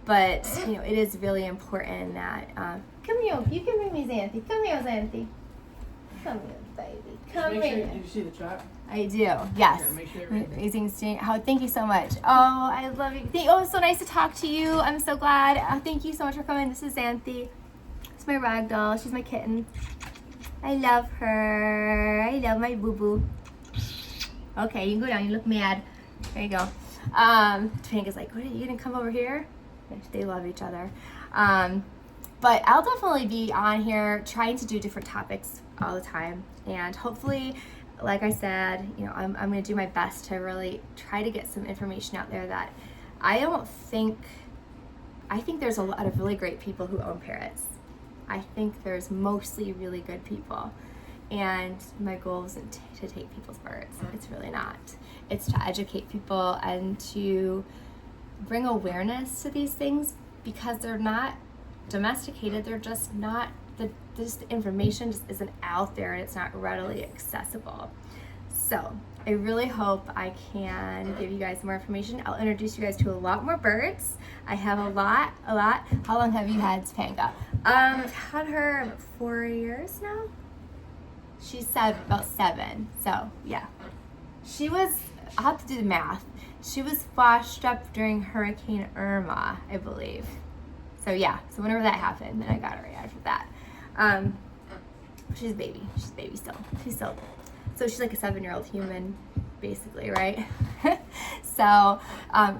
But, you know, it is really important that, come here, you can bring me Xanthi. Come here, Xanthi. Come here, baby. Come Make sure here. you see the chat. I do, yes. Here, make sure everything- Amazing seeing. Oh, thank you so much. Oh, I love you. Oh, it's so nice to talk to you. I'm so glad. Thank you so much for coming. This is Xanthi. It's my rag doll. She's my kitten. I love her. I love my boo-boo. Okay, you can go down. You look mad. There you go. Topanga's like, what, are you gonna come over here? They love each other. But I'll definitely be on here trying to do different topics all the time. And hopefully, like I said, you know, I'm gonna do my best to really try to get some information out there that I think there's a lot of really great people who own parrots. I think there's mostly really good people. And my goal isn't to take people's birds. It's really not. It's to educate people and to bring awareness to these things because they're not domesticated. They're just not, the information just isn't out there and it's not readily accessible. So I really hope I can give you guys more information. I'll introduce you guys to a lot more birds. I have a lot. How long have you had Topanga? I've had her about 4 years now. She's about 7, so yeah. She was, I'll have to do the math. She was washed up during Hurricane Irma, I believe. So yeah, so whenever that happened, then I got her right after that. She's a baby. She's a baby still. So she's like a 7-year-old human, basically, right? So, or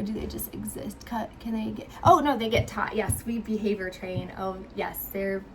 do they just exist? Can they get? Oh no, they get taught. Yes, we behavior train. Oh yes, they're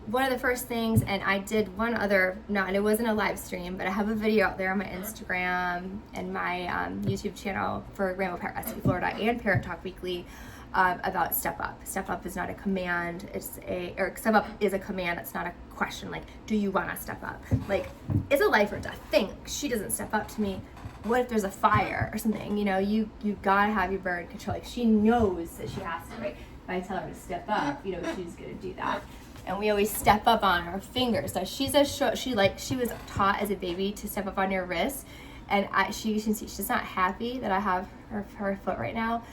one of the first things. And I did one other. No, and it wasn't a live stream, but I have a video out there on my Instagram and my YouTube channel for Rainbow Parrot Rescue Florida and Parrot Talk Weekly. About step up. Step up is not a command. Step up is a command. It's not a question. Like, do you want to step up? Like, it's a life or death thing. She doesn't step up to me. What if there's a fire or something? You know, you gotta have your bird control. Like, she knows that she has to, right? If I tell her to step up, you know, she's gonna do that. And we always step up on her fingers. So she was taught as a baby to step up on your wrist. And you can see she's not happy that I have her foot right now,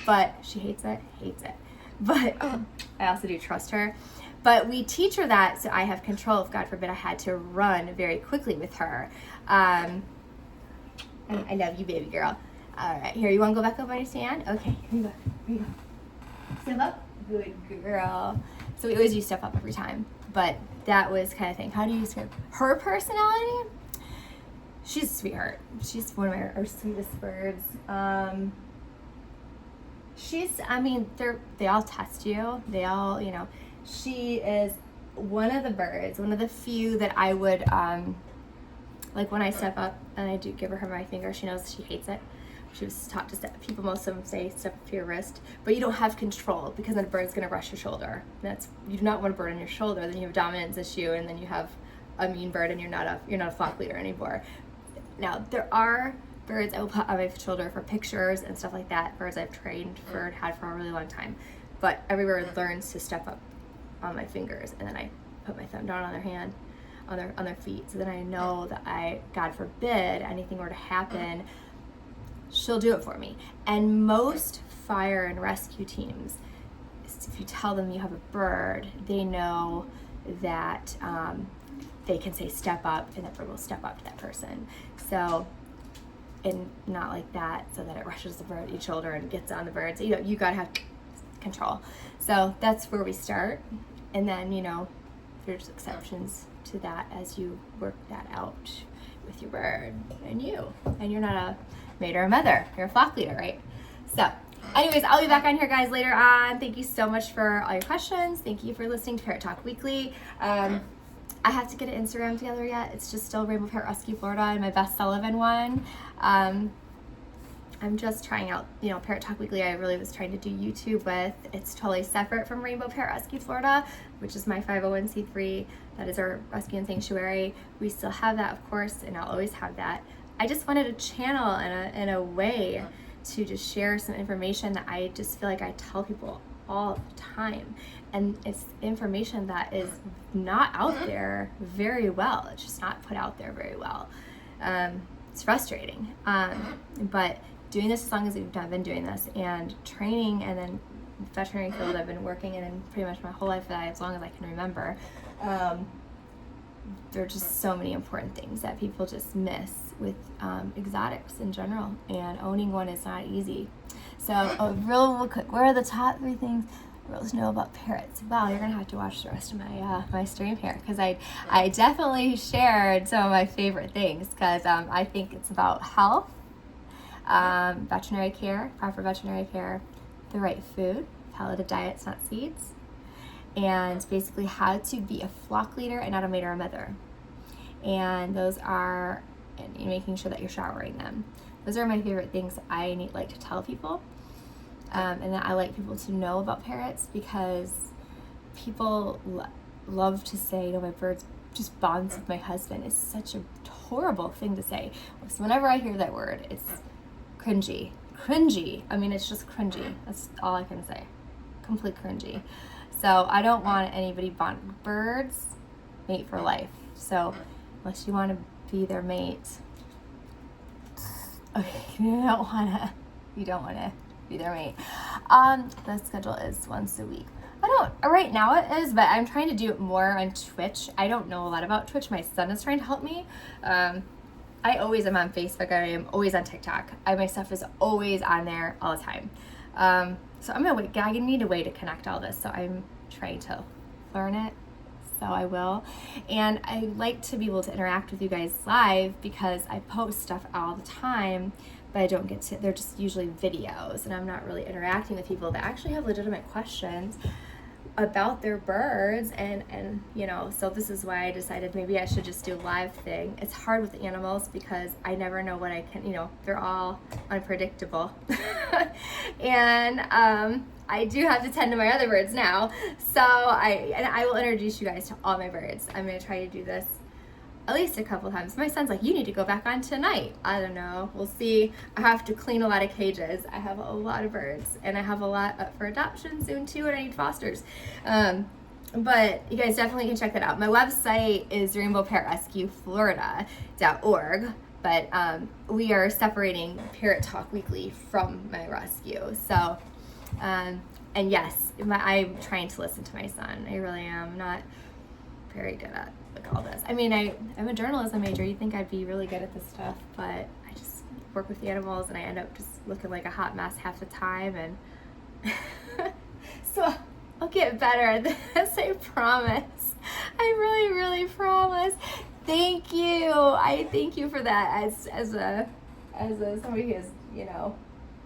but she hates it. But I also do trust her. But we teach her that so I have control if, God forbid, I had to run very quickly with her. And I love you, baby girl. All right, here, you want to go back up on your stand? Okay, here you go. Step up. Good girl. So we always use step up every time. But that was kind of thing. How do you describe her personality? She's a sweetheart. She's one of our sweetest birds. They all test you. They all, you know, she is one of the birds, one of the few that I would, like when I step up and I do give her my finger, she knows she hates it. She was taught to step, most of them say step up to your wrist, but you don't have control because then the bird's gonna rush your shoulder. You do not want a bird on your shoulder, then you have a dominance issue and then you have a mean bird and you're not a flock leader anymore. Now, there are birds I will put on my shoulder for pictures and stuff like that, birds I've trained for and had for a really long time. But every bird learns to step up on my fingers, and then I put my thumb down on their hand, on their feet, so then I know that God forbid, anything were to happen, she'll do it for me. And most fire and rescue teams, if you tell them you have a bird, they know that they can say step up and that bird will step up to that person. So, and not like that so that it rushes the bird, your shoulder and gets on the bird. So, you gotta have control. So that's where we start. And then, there's exceptions to that as you work that out with your bird and you. And you're not a maid or a mother, you're a flock leader, right? So anyways, I'll be back on here, guys, later on. Thank you so much for all your questions. Thank you for listening to Parrot Talk Weekly. I have to get an Instagram together yet. It's just still Rainbow Parrot Rescue Florida and my Beth Sullivan one. I'm just trying out, Parrot Talk Weekly. I really was trying to do YouTube with. It's totally separate from Rainbow Parrot Rescue Florida, which is my 501c3. That is our rescue and sanctuary. We still have that, of course, and I'll always have that. I just wanted a channel and a way to just share some information that I just feel like I tell people all the time. And it's information that is not out there very well. It's just not put out there very well. It's frustrating. But doing this as long as I've been doing this, and training, and then veterinary field I've been working in pretty much my whole life, as long as I can remember. There are just so many important things that people just miss with exotics in general, and owning one is not easy. So real quick, what are the top 3 things girls know about parrots? Wow, you're gonna have to watch the rest of my my stream here, because I definitely shared some of my favorite things, because I think it's about health, veterinary care, proper veterinary care, the right food, palliative diets, not seeds, and basically how to be a flock leader and not a maid or a mother. And those are, and making sure that you're showering them. Those are my favorite things I like to tell people. And that I like people to know about parrots, because people love to say, my birds just bonds with my husband. It's such a horrible thing to say. So whenever I hear that word, it's cringy. I mean, it's just cringy. That's all I can say. Complete cringy. So I don't want anybody bond. Birds mate for life. So unless you want to be their mate, okay, you don't want to be their mate. The schedule is once a week. Right now it is, but I'm trying to do it more on Twitch. I don't know a lot about Twitch. My son is trying to help me. I always am on Facebook. I am always on TikTok. My stuff is always on there all the time. So I'm gonna I need a way to connect all this. So I'm trying to learn it. So I will. And I like to be able to interact with you guys live, because I post stuff all the time, but I don't get to, they're just usually videos, and I'm not really interacting with people that actually have legitimate questions about their birds, and so this is why I decided maybe I should just do a live thing. It's hard with animals because I never know what I can, they're all unpredictable. And I do have to tend to my other birds now, so I will introduce you guys to all my birds. I'm going to try to do this at least a couple times. My son's like, you need to go back on tonight. I don't know. We'll see. I have to clean a lot of cages. I have a lot of birds, and I have a lot up for adoption soon too, and I need fosters. But you guys definitely can check that out. My website is rainbowparrotrescueflorida.org, but we are separating Parrot Talk Weekly from my rescue. So, and yes, I'm trying to listen to my son. I really am. I'm not very good at all this. I mean, I'm a journalism major. You'd think I'd be really good at this stuff, but I just work with the animals, and I end up just looking like a hot mess half the time. And so I'll get better at this. I promise. I really, really promise. Thank you. I thank you for that. As a somebody who's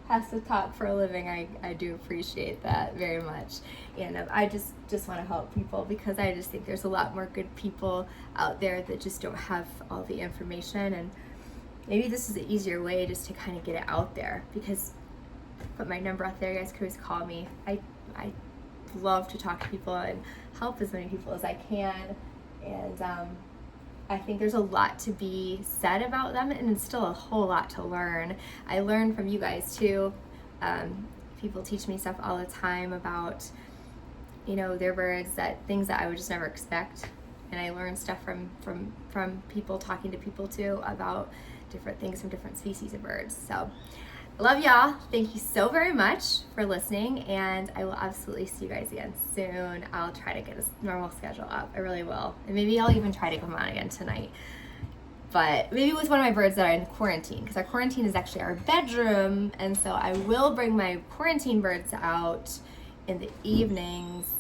has to talk for a living, I do appreciate that very much. And I just want to help people, because I just think there's a lot more good people out there that just don't have all the information, and maybe this is an easier way just to kind of get it out there, because put my number out there. You guys can always call me. I love to talk to people and help as many people as I can, and I think there's a lot to be said about them, and it's still a whole lot to learn. I learn from you guys too. People teach me stuff all the time about, their birds, things that I would just never expect. And I learn stuff from people, talking to people too, about different things from different species of birds. So I love y'all. Thank you so very much for listening, and I will absolutely see you guys again soon. I'll try to get a normal schedule up. I really will. And maybe I'll even try to come on again tonight. But maybe with one of my birds that are in quarantine, because our quarantine is actually our bedroom, and so I will bring my quarantine birds out in the evenings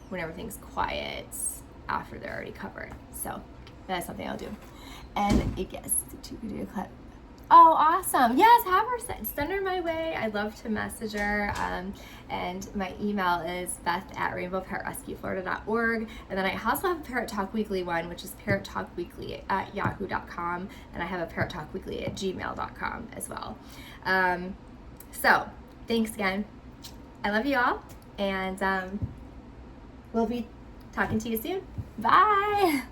when everything's quiet, after they're already covered. So that's something I'll do. And I guess to do a clip. Oh, awesome. Yes, have her send her my way. I'd love to message her. And my email is beth@rainbowparrotrescueflorida.org. And then I also have a Parrot Talk Weekly one, which is parrottalkweekly@yahoo.com. And I have a Parrot Talk Weekly @gmail.com as well. So thanks again. I love you all. And we'll be talking to you soon. Bye.